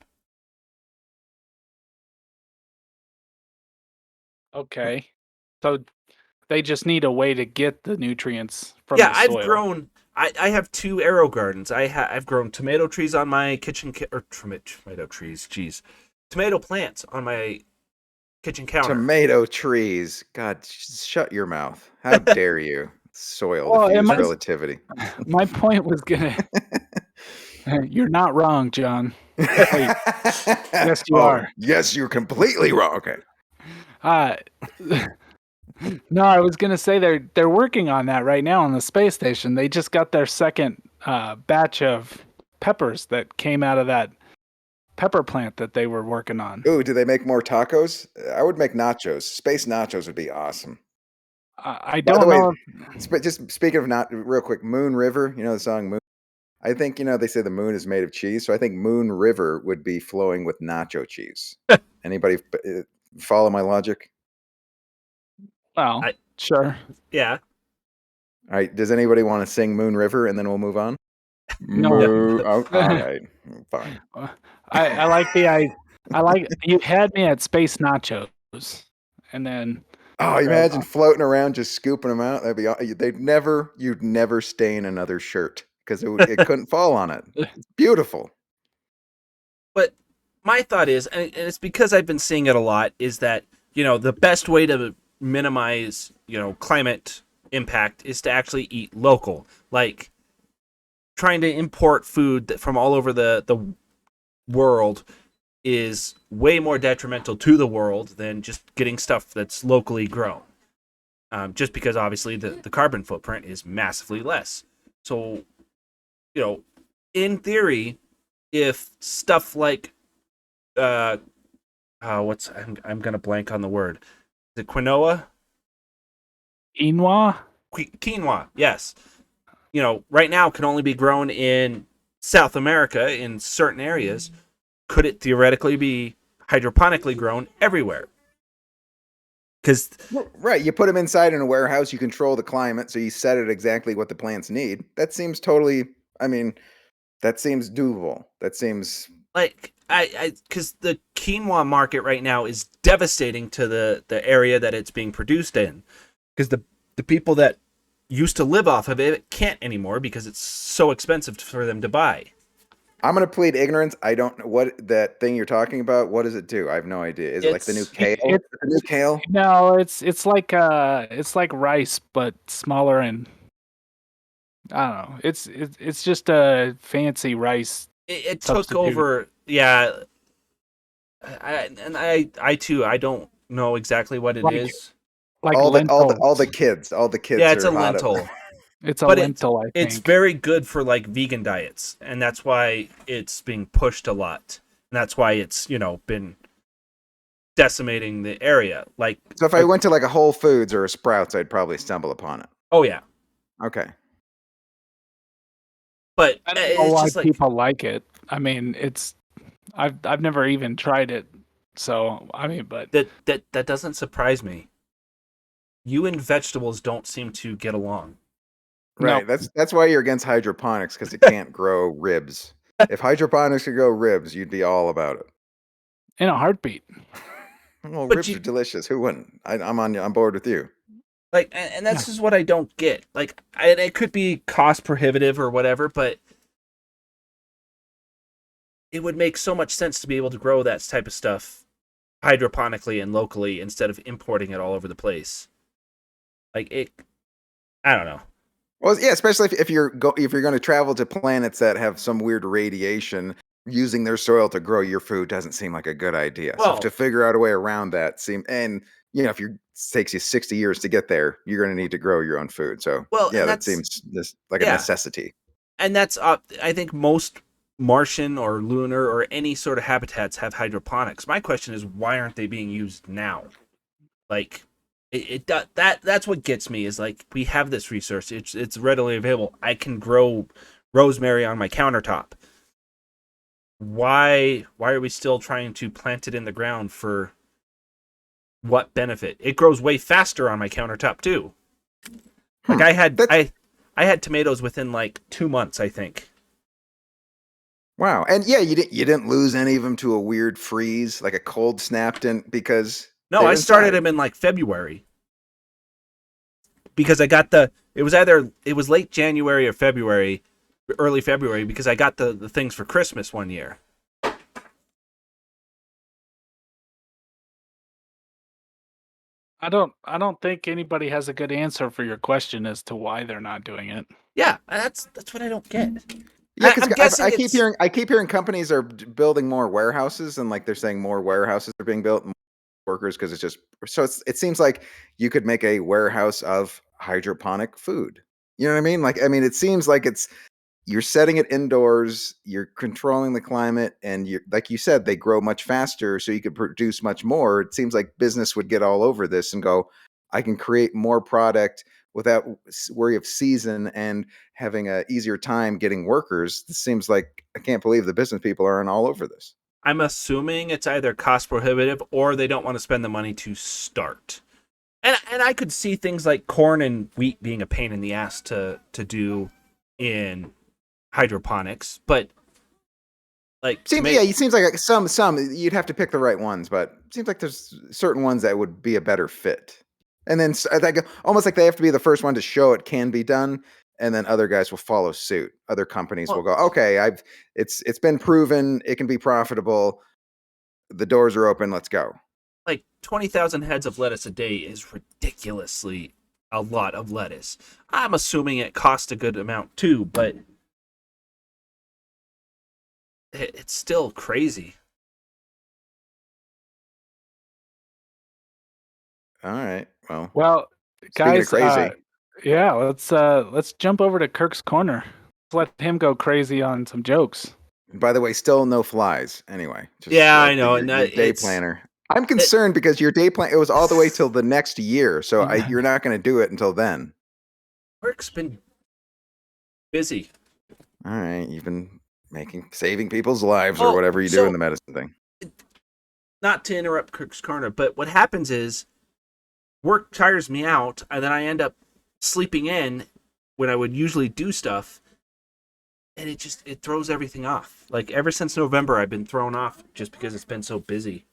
Okay. So they just need a way to get the nutrients from Yeah, the soil. I've grown. I have 2 arrow gardens. I've grown tomato trees on my kitchen tomato trees. Jeez, tomato plants on my kitchen counter. Tomato trees. God, shut your mouth. How dare you? Soil diffuse relativity. My point was you're not wrong, John. Wait. Yes, you are. Yes, you're completely wrong. Okay. No, I was gonna say they're working on that right now on the space station. They just got their second batch of peppers that came out of that pepper plant that they were working on. Ooh, do they make more tacos? I would make nachos. Space nachos would be awesome. I don't know. Just speaking of real quick, Moon River. You know the song Moon. I think they say the moon is made of cheese, so I think Moon River would be flowing with nacho cheese. Anybody follow my logic? Well, sure. Yeah. All right. Does anybody want to sing Moon River, and then we'll move on? No. All right. Fine. I like you had me at space nachos, and then. Oh, imagine floating around just scooping them out. You'd never stain another shirt because it couldn't fall on it. It's beautiful. But my thought is, and it's because I've been seeing it a lot, is that, the best way to minimize, climate impact is to actually eat local. Like trying to import food from all over the world is way more detrimental to the world than just getting stuff that's locally grown. Just because obviously the carbon footprint is massively less. So, in theory, if stuff like I'm gonna blank on the word. Is it quinoa? Quinoa, yes. Right now can only be grown in South America in certain areas. Could it theoretically be hydroponically grown everywhere? Because you put them inside in a warehouse, you control the climate, so you set it exactly what the plants need. That seems totally. That seems doable. That seems like because the quinoa market right now is devastating to the area that it's being produced in. Because the people that used to live off of it can't anymore because it's so expensive for them to buy. I'm going to plead ignorance. I don't know what that thing you're talking about. What does it do? I have no idea. Is it like the new kale? The new kale? No, it's like rice but smaller, and I don't know. It's just a fancy rice. It took over. Yeah. I too, I don't know exactly what it is. Like all the kids. Yeah, it's a lentil. It's a lentil, I think. It's very good for like vegan diets, and that's why it's being pushed a lot. And that's why it's, been decimating the area. So if I went to like a Whole Foods or a Sprouts, I'd probably stumble upon it. Oh yeah. Okay. But I don't know why people like it. I've never even tried it. So, but that doesn't surprise me. You and vegetables don't seem to get along. Right. No. That's why you're against hydroponics, because it can't grow ribs. If hydroponics could grow ribs, you'd be all about it. In a heartbeat. Well, ribs are delicious. Who wouldn't? I'm bored with you. And that's just what I don't get. It could be cost prohibitive or whatever, but it would make so much sense to be able to grow that type of stuff hydroponically and locally instead of importing it all over the place. Like it, I don't know. Well, yeah, especially if you're going to travel to planets that have some weird radiation, using their soil to grow your food doesn't seem like a good idea. So Well, to figure out a way around that if it takes you 60 years to get there, you're going to need to grow your own food. So yeah, and that that's seems just like a necessity. And that's I think most Martian or lunar or any sort of habitats have hydroponics. My question is, why aren't they being used now? Like that's what gets me is like we have this resource. It's readily available. I can grow rosemary on my countertop. Why are we still trying to plant it in the ground for what benefit? It grows way faster on my countertop too. Like I had tomatoes within like 2 months, I think. Wow. And yeah, you didn't lose any of them to a weird freeze, like a cold snapped in because No, I started them in like February. Because I got it was late January or February, early February, because I got the things for Christmas one year. I don't think anybody has a good answer for your question as to why they're not doing it. Yeah, that's what I don't get. Yeah, because I keep hearing companies are building more warehouses, and like they're saying more warehouses are being built, more workers, because it seems like you could make a warehouse of hydroponic food. You know what I mean? It seems like you're setting it indoors, you're controlling the climate, and like you said, they grow much faster, so you could produce much more. It seems like business would get all over this and go, I can create more product without worry of season and having a easier time getting workers. This seems like I can't believe the business people aren't all over this. I'm assuming it's either cost prohibitive or they don't want to spend the money to start. And I could see things like corn and wheat being a pain in the ass to do in hydroponics, but it seems like some you'd have to pick the right ones, but it seems like there's certain ones that would be a better fit. And then almost like they have to be the first one to show it can be done, and then other guys will follow suit. Other companies will go, okay, it's been proven it can be profitable. The doors are open. Let's go. Like 20,000 heads of lettuce a day is ridiculously a lot of lettuce. I'm assuming it costs a good amount too, but it's still crazy. All right. Well, guys, crazy. let's jump over to Kirk's corner. Let's let him go crazy on some jokes. By the way, still no flies. Anyway, I know. Your day planner. I'm concerned because your day plan, it was all the way till the next year, so you're not going to do it until then. Work's been busy. All right, you've been saving people's lives or whatever you do in the medicine thing. Not to interrupt Kirk's corner, but what happens is work tires me out, and then I end up sleeping in when I would usually do stuff, and it throws everything off. Like ever since November, I've been thrown off just because it's been so busy.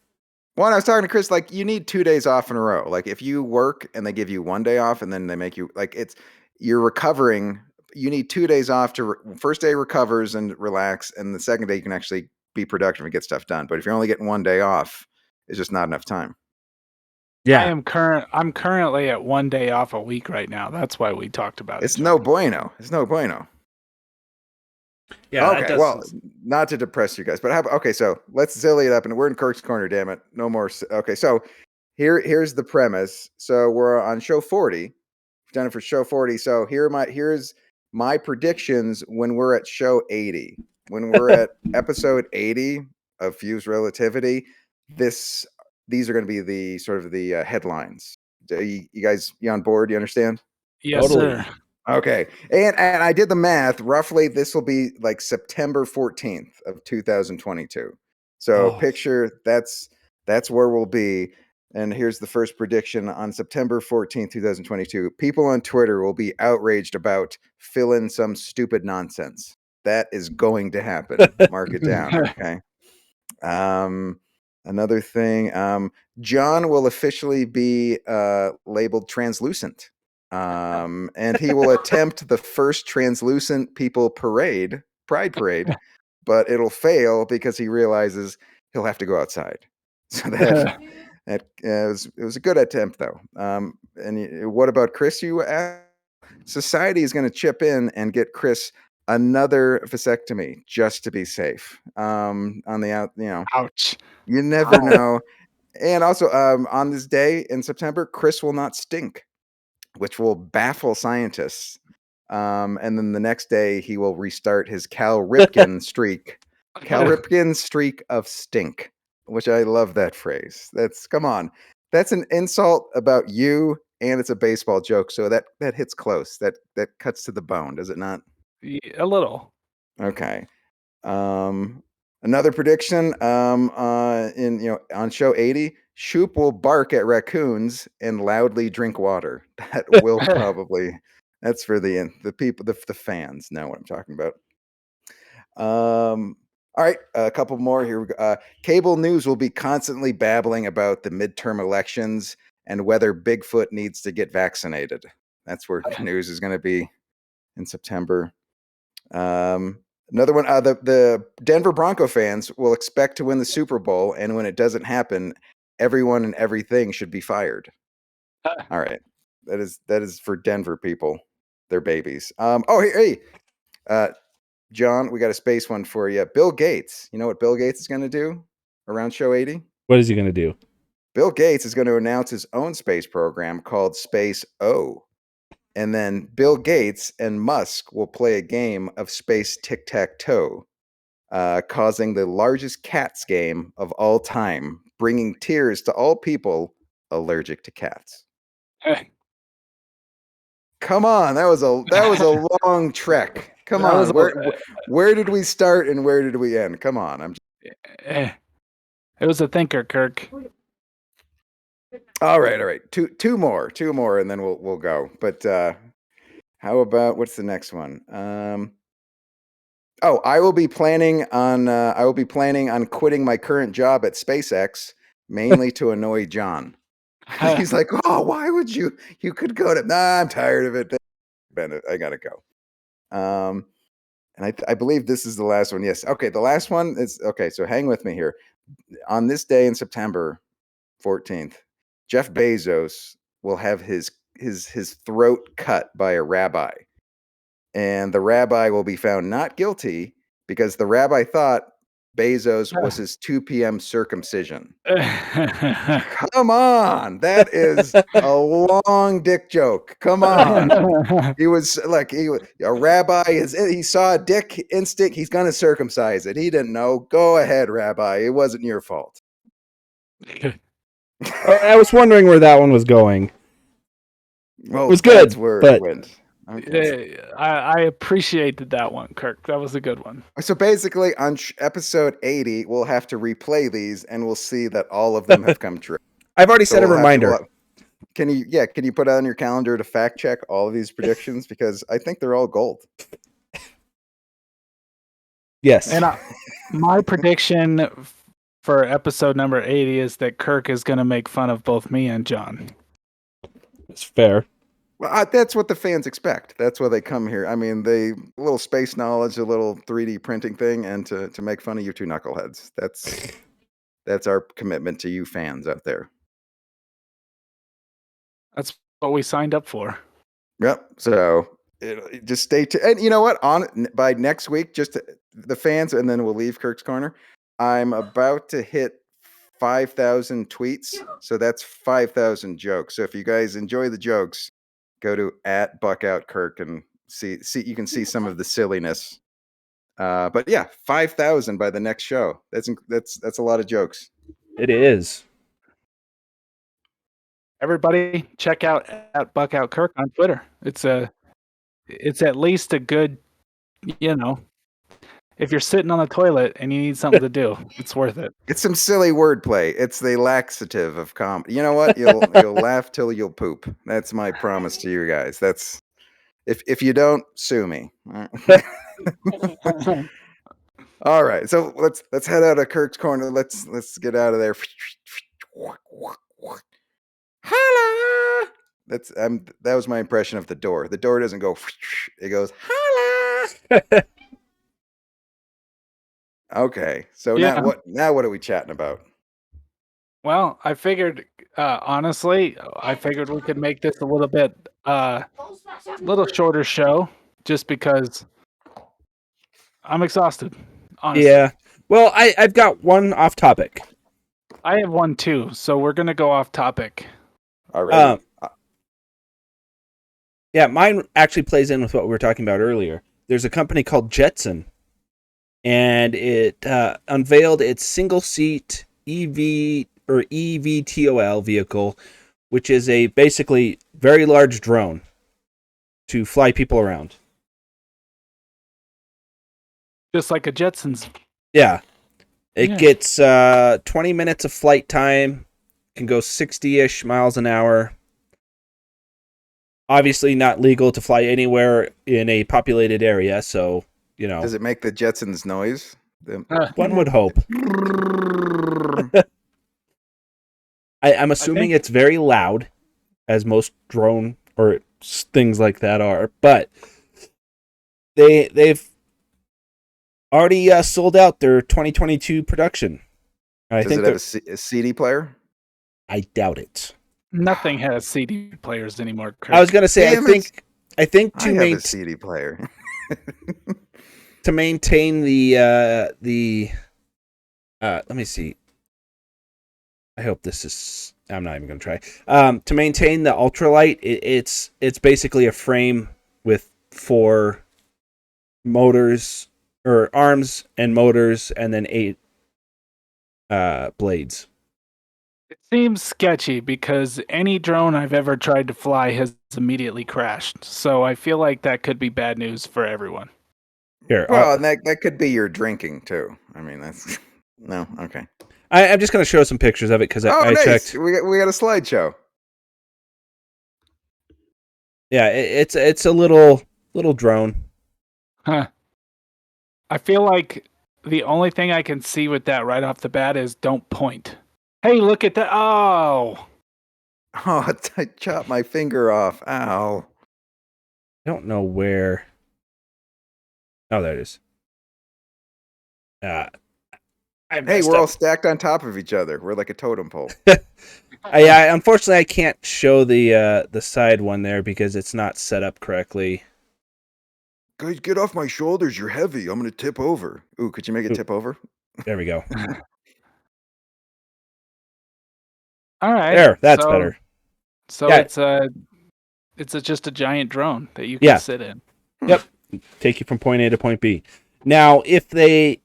Well, I was talking to Chris, like you need 2 days off in a row. Like if you work and they give you 1 day off and then they make you you're recovering. You need 2 days off first day recovers and relax. And the second day you can actually be productive and get stuff done. But if you're only getting 1 day off, it's just not enough time. Yeah. I'm currently at 1 day off a week right now. That's why we talked about it. It's no bueno. Yeah. Okay. Well, not to depress you guys, but so let's zilly it up, and we're in Kirk's corner. Damn it, no more. Okay, so here's the premise. So we're on show 40. We've done it for show 40. So here's my predictions when we're at show 80. When we're at episode 80 of Fuzed Relativity, these are going to be the sort of the headlines. You guys, you on board? You understand? Yes, sir. Okay. And I did the math. Roughly, this will be like September 14th of 2022. So picture that's where we'll be. And here's the first prediction on September 14th, 2022. People on Twitter will be outraged about fill in some stupid nonsense. That is going to happen. Mark it down. Okay. Another thing, John will officially be labeled translucent. And he will attempt the first translucent people pride parade, but it'll fail because he realizes he'll have to go outside. So It was a good attempt though. What about Chris? You asked? Society is going to chip in and get Chris another vasectomy just to be safe. On the out, Ouch. you never know. And also, on this day in September, Chris will not stink, which will baffle scientists. And then the next day, he will restart his Cal Ripken streak. Cal Ripken streak of stink, which I love that phrase. Come on. That's an insult about you, and it's a baseball joke. So that hits close. That cuts to the bone, does it not? A little. Okay. Another prediction. On show 80, Shoop will bark at raccoons and loudly drink water. That will probably. That's for the people, the fans know what I'm talking about. All right, a couple more here. Cable news will be constantly babbling about the midterm elections and whether Bigfoot needs to get vaccinated. That's where news is going to be in September. Another one, the Denver Bronco fans will expect to win the Super Bowl, and when it doesn't happen, everyone and everything should be fired. All right, that is for Denver people, their babies. Hey, John, we got a space one for you. Bill Gates. You know what Bill Gates is going to do around show 80? What is he going to do? Bill Gates is going to announce his own space program called Space O. And then Bill Gates and Musk will play a game of space tic-tac-toe, causing the largest cats game of all time, bringing tears to all people allergic to cats. Come on, that was a long trek. Come on, where did we start and where did we end? Come on, It was a thinker, Kirk. All right. Two more, and then we'll go. But how about what's the next one? I will be planning on quitting my current job at SpaceX, mainly to annoy John. He's like, oh, why would you? You could go to. Nah, I'm tired of it. Bennett, I gotta go. And I believe this is the last one. Yes. Okay. The last one is okay. So hang with me here. On this day in September 14th, Jeff Bezos will have his throat cut by a rabbi. And the rabbi will be found not guilty because the rabbi thought Bezos was his 2 p.m. circumcision. Come on. That is a long dick joke. Come on. He was like, a rabbi, he saw a dick instinct. He's going to circumcise it. He didn't know. Go ahead, rabbi. It wasn't your fault. I was wondering where that one was going. Well, it was good, that's where but it went. Okay. I appreciated that one, Kirk. That was a good one. So basically, on episode 80, we'll have to replay these, and we'll see that all of them have come true. I've already set a reminder. Can you put on your calendar to fact check all of these predictions because I think they're all gold. Yes. And my prediction for episode number 80 is that Kirk is going to make fun of both me and John. It's fair. Well, that's what the fans expect. That's why they come here. I mean, a little space knowledge, a little 3D printing thing, and to make fun of you two knuckleheads. That's our commitment to you fans out there. That's what we signed up for. Yep. So just stay tuned. And you know what? By next week, just the fans, and then we'll leave Kirk's Corner. I'm about to hit 5,000 tweets. So that's 5,000 jokes. So if you guys enjoy the jokes, go to @BuckoutKirk and see. You can see some of the silliness. But yeah, 5,000 by the next show. That's a lot of jokes. It is. Everybody, check out @BuckoutKirk on Twitter. It's at least a good, if you're sitting on the toilet and you need something to do, it's worth it. It's some silly wordplay. It's the laxative of comedy. You know what? You'll laugh till you'll poop. That's my promise to you guys. That's if you don't, sue me. All right. So let's head out of Kirk's Corner. Let's get out of there. Holla! That was my impression of the door. The door doesn't go. It goes holla. Okay. So now what are we chatting about? Well, I figured, honestly, I figured we could make this a little bit, little shorter show, just because I'm exhausted. Honestly, Yeah. Well, I've got one off topic. I have one too, so we're gonna go off topic. Already. Yeah, mine actually plays in with what we were talking about earlier. There's a company called Jetson, and it unveiled its single-seat EV or EVTOL vehicle, which is a basically very large drone to fly people around. Just like a Jetsons. Yeah. It Yeah. gets 20 minutes of flight time, can go 60-ish miles an hour. Obviously not legal to fly anywhere in a populated area, so, you know. Does it make the Jetsons noise? One would hope. I'm assuming it's very loud, as most drone or things like that are, but they've already sold out their 2022 production. I Does think it have a CD player? I doubt it. Nothing has CD players anymore, Chris. I was gonna say Damn I think I have a CD player. to maintain the let me see. I hope this is. I'm not even gonna try. To maintain the ultralight, it's basically a frame with 4 motors or arms and motors, and then 8 blades. It seems sketchy because any drone I've ever tried to fly has immediately crashed. So I feel like that could be bad news for everyone. Here, Well, and that could be your drinking too. I mean, that's no okay. I'm just gonna show some pictures of it because I nice. checked. We got a slideshow. Yeah, it's a little drone. Huh. I feel like the only thing I can see with that right off the bat is don't point. Hey, look at that. Oh. Oh, I chopped my finger off. Ow. I don't know where. Oh, there it is. Hey, we're all stacked on top of each other. We're like a totem pole. Unfortunately, I can't show the side one there because it's not set up correctly. Guys, get off my shoulders. You're heavy. I'm going to tip over. Ooh, could you make it tip over? There we go. All right. There, that's better. So yeah. it's just a giant drone that you can sit in. Yep. Take you from point A to point B. Now, I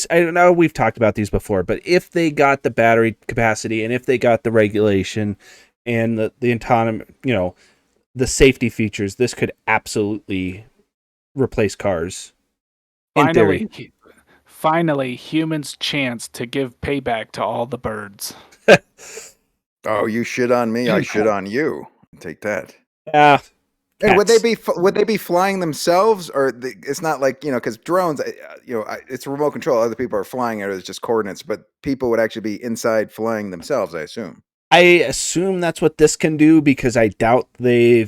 don't know, we've talked about these before, but if they got the battery capacity and if they got the regulation and the autonomy, the safety features, this could absolutely replace cars. Finally, humans' chance to give payback to all the birds. Oh, you shit on me, I shit on you. Take that. Yeah. Hey, would they be flying themselves, or it's not like because drones, it's remote control. Other people are flying it, or it's just coordinates. But people would actually be inside flying themselves, I assume. I assume that's what this can do because I doubt they're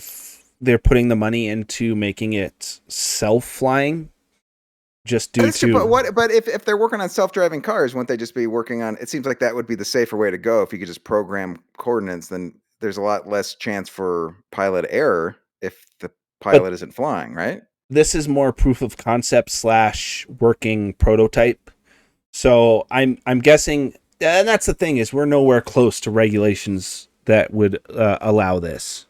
putting the money into making it self-flying. Just due to but if they're working on self-driving cars, wouldn't they just be working on? It seems like that would be the safer way to go. If you could just program coordinates, then there's a lot less chance for pilot error if the pilot isn't flying, right? This is more proof of concept / working prototype. So I'm guessing, and that's the thing, is we're nowhere close to regulations that would allow this.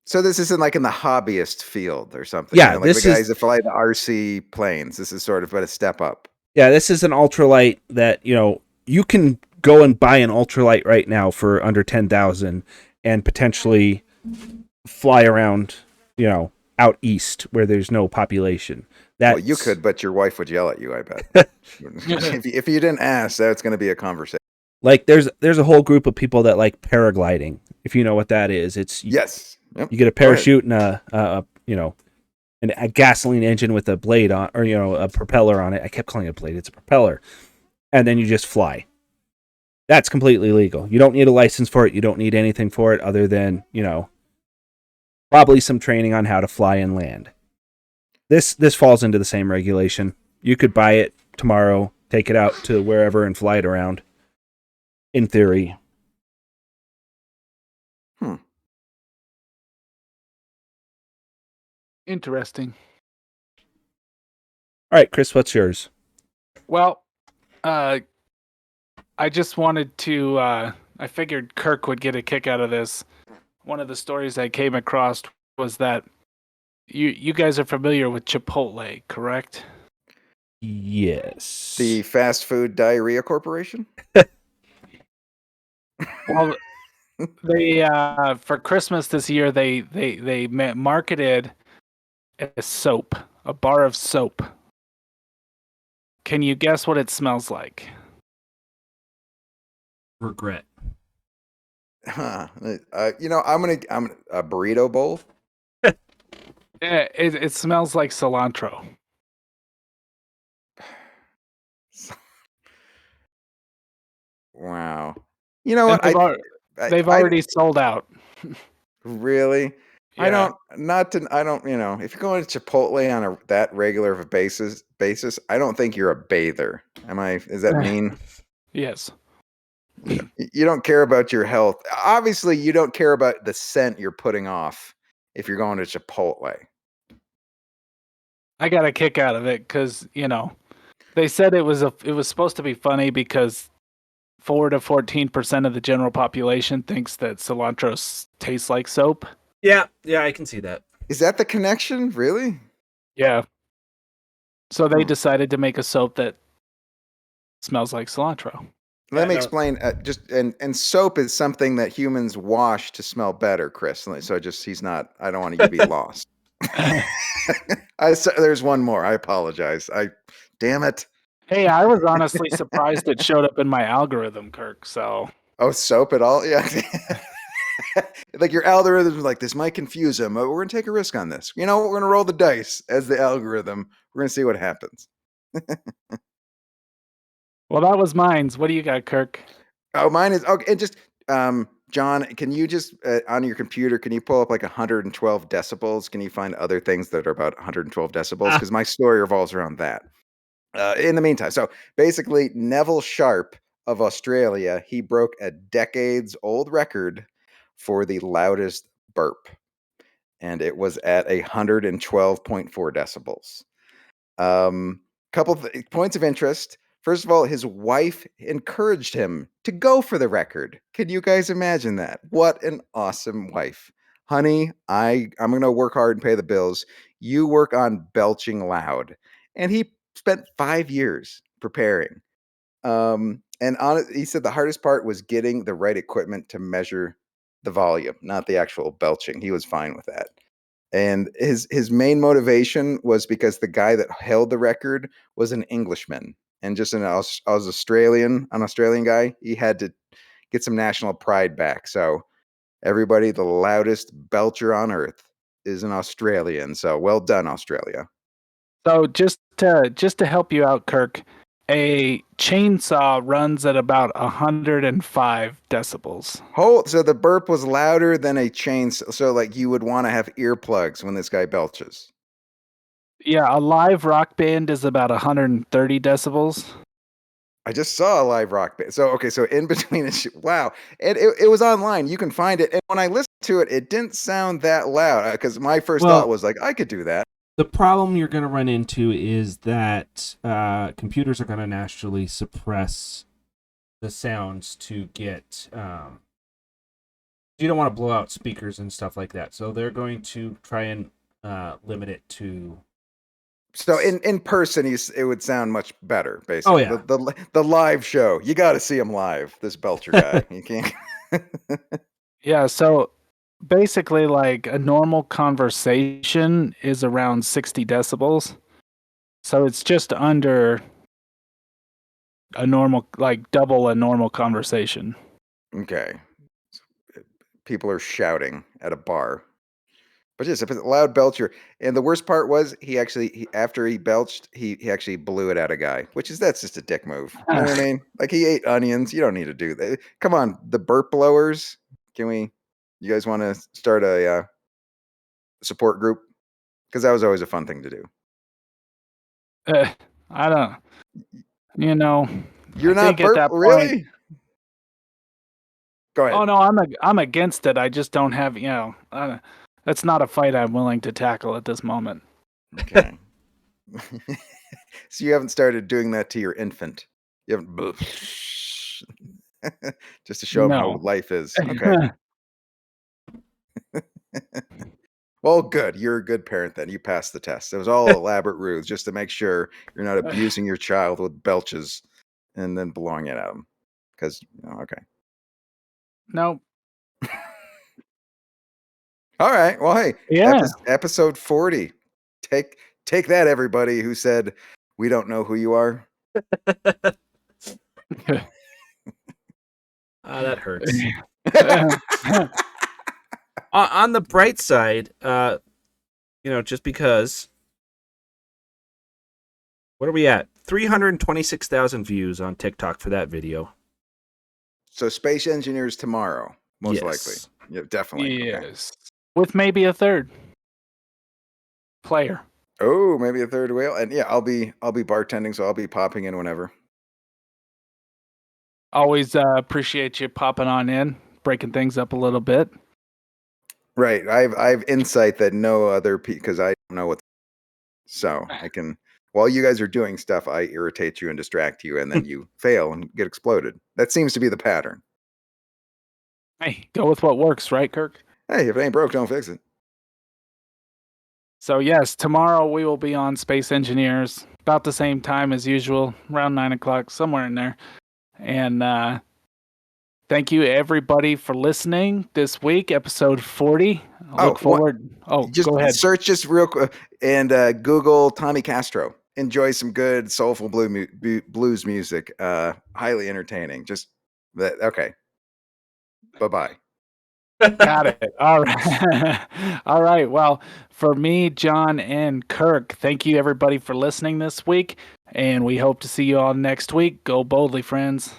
So this isn't like in the hobbyist field or something. Yeah, like the guys that fly the RC planes. This is sort of but a step up. Yeah, this is an ultralight that you can go and buy an ultralight right now for under 10,000 and potentially fly around, out east where there's no population. Well, you could, but your wife would yell at you, I bet. if you didn't ask, that's going to be a conversation. Like there's a whole group of people that like paragliding. If you know what that is, it's yes. Yep. You get a parachute and a gasoline engine with a blade on, or a propeller on it. I kept calling it a blade; it's a propeller, and then you just fly. That's completely legal. You don't need a license for it. You don't need anything for it other than probably some training on how to fly and land. This falls into the same regulation. You could buy it tomorrow, take it out to wherever, and fly it around. in theory. Interesting. All right, Chris, what's yours? Well, I just wanted to. I figured Kirk would get a kick out of this. One of the stories I came across was that you guys are familiar with Chipotle, correct? Yes. The Fast Food Diarrhea Corporation? Well, they for Christmas this year they marketed a soap, a bar of soap. Can you guess what it smells like? Regret. Huh. I'm a burrito bowl. Yeah, it smells like cilantro. Wow. You know what? They've already sold out. Really? Yeah. I don't, if you're going to Chipotle on that regular of a basis, I don't think you're a bather. Is that mean? Yes. You don't care about your health. Obviously, you don't care about the scent you're putting off if you're going to Chipotle. I got a kick out of it because they said it was supposed to be funny because 4 to 14% of the general population thinks that cilantro tastes like soap. Yeah, I can see that. Is that the connection? Really? Yeah. So they decided to make a soap that smells like cilantro. Let me explain. And soap is something that humans wash to smell better, Chris. So I don't want you to be lost. There's one more. I apologize. Damn it. Hey, I was honestly surprised it showed up in my algorithm, Kirk. So. Oh, soap at all? Yeah. Like your algorithm is like, this might confuse him, but we're going to take a risk on this. We're going to roll the dice as the algorithm. We're going to see what happens. Well, that was mine. What do you got, Kirk? Oh, mine is okay. And just John, can you just on your computer, can you pull up like 112 decibels? Can you find other things that are about 112 decibels? Because my story revolves around that. In the meantime, so basically, Neville Sharp of Australia, he broke a decades-old record for the loudest burp, and it was at 112.4 decibels. Couple points of interest. First of all, his wife encouraged him to go for the record. Can you guys imagine that? What an awesome wife. Honey, I'm going to work hard and pay the bills. You work on belching loud. And he spent 5 years preparing. He said the hardest part was getting the right equipment to measure the volume, not the actual belching. He was fine with that. And his main motivation was because the guy that held the record was an Englishman and just an Australian guy. He had to get some national pride back. So everybody, the loudest belcher on earth is an Australian. So well done, Australia. So just to help you out, Kirk, a chainsaw runs at about 105 decibels. So the burp was louder than a chainsaw. So like you would want to have earplugs when this guy belches. Yeah, a live rock band is about 130 decibels. I just saw a live rock band. So in between wow. And it was online. You can find it. And when I listened to it, it didn't sound that loud because my first thought was like, I could do that. The problem you're going to run into is that computers are going to naturally suppress the sounds to get... you don't want to blow out speakers and stuff like that. So they're going to try and limit it to... So in person, it would sound much better, basically. Oh, yeah. The live show. You got to see him live, this belcher guy. You can't... Yeah, so basically like a normal conversation is around 60 decibels. So it's just under a normal, like double a normal conversation. Okay. People are shouting at a bar. But yes, if it's a loud belcher. And the worst part was after he belched, he actually blew it at a guy, that's just a dick move. You know what I mean? Like he ate onions. You don't need to do that. Come on, the burp blowers. You guys want to start a support group? Because that was always a fun thing to do. I don't, You're I not think at burp, that really? point, Go ahead. Oh no, I'm against it. I just don't have, that's not a fight I'm willing to tackle at this moment. Okay. So you haven't started doing that to your infant. You haven't just to show him how No. life is. Okay. Well, good. You're a good parent then. You passed the test. It was all elaborate ruse just to make sure you're not abusing your child with belches and then blowing it at him. Because, okay. Nope. All right. Well, hey, Yeah. episode 40. Take that, everybody who said we don't know who you are. That hurts. On the bright side, just because. What are we at? 326,000 views on TikTok for that video. So space engineers tomorrow, most Yes. likely. Yeah, definitely. Yes. Okay. With maybe a third player. Oh, maybe a third whale. And yeah, I'll be bartending, so I'll be popping in whenever. Always appreciate you popping on in, breaking things up a little bit. Right. I've insight that no other because I don't know what. So I can, while you guys are doing stuff, I irritate you and distract you, and then you fail and get exploded. That seems to be the pattern. Hey, go with what works, right, Kirk? Hey, if it ain't broke, don't fix it. So yes, tomorrow we will be on Space Engineers about the same time as usual, around 9:00, somewhere in there. And thank you everybody for listening this week, episode 40. I look forward. Just go ahead. Search just real quick and Google Tommy Castro. Enjoy some good soulful blues music. Highly entertaining. Just that. Okay. Bye-bye. Got it. All right. All right. Well, for me, John, and Kirk, thank you everybody for listening this week. And we hope to see you all next week. Go boldly, friends.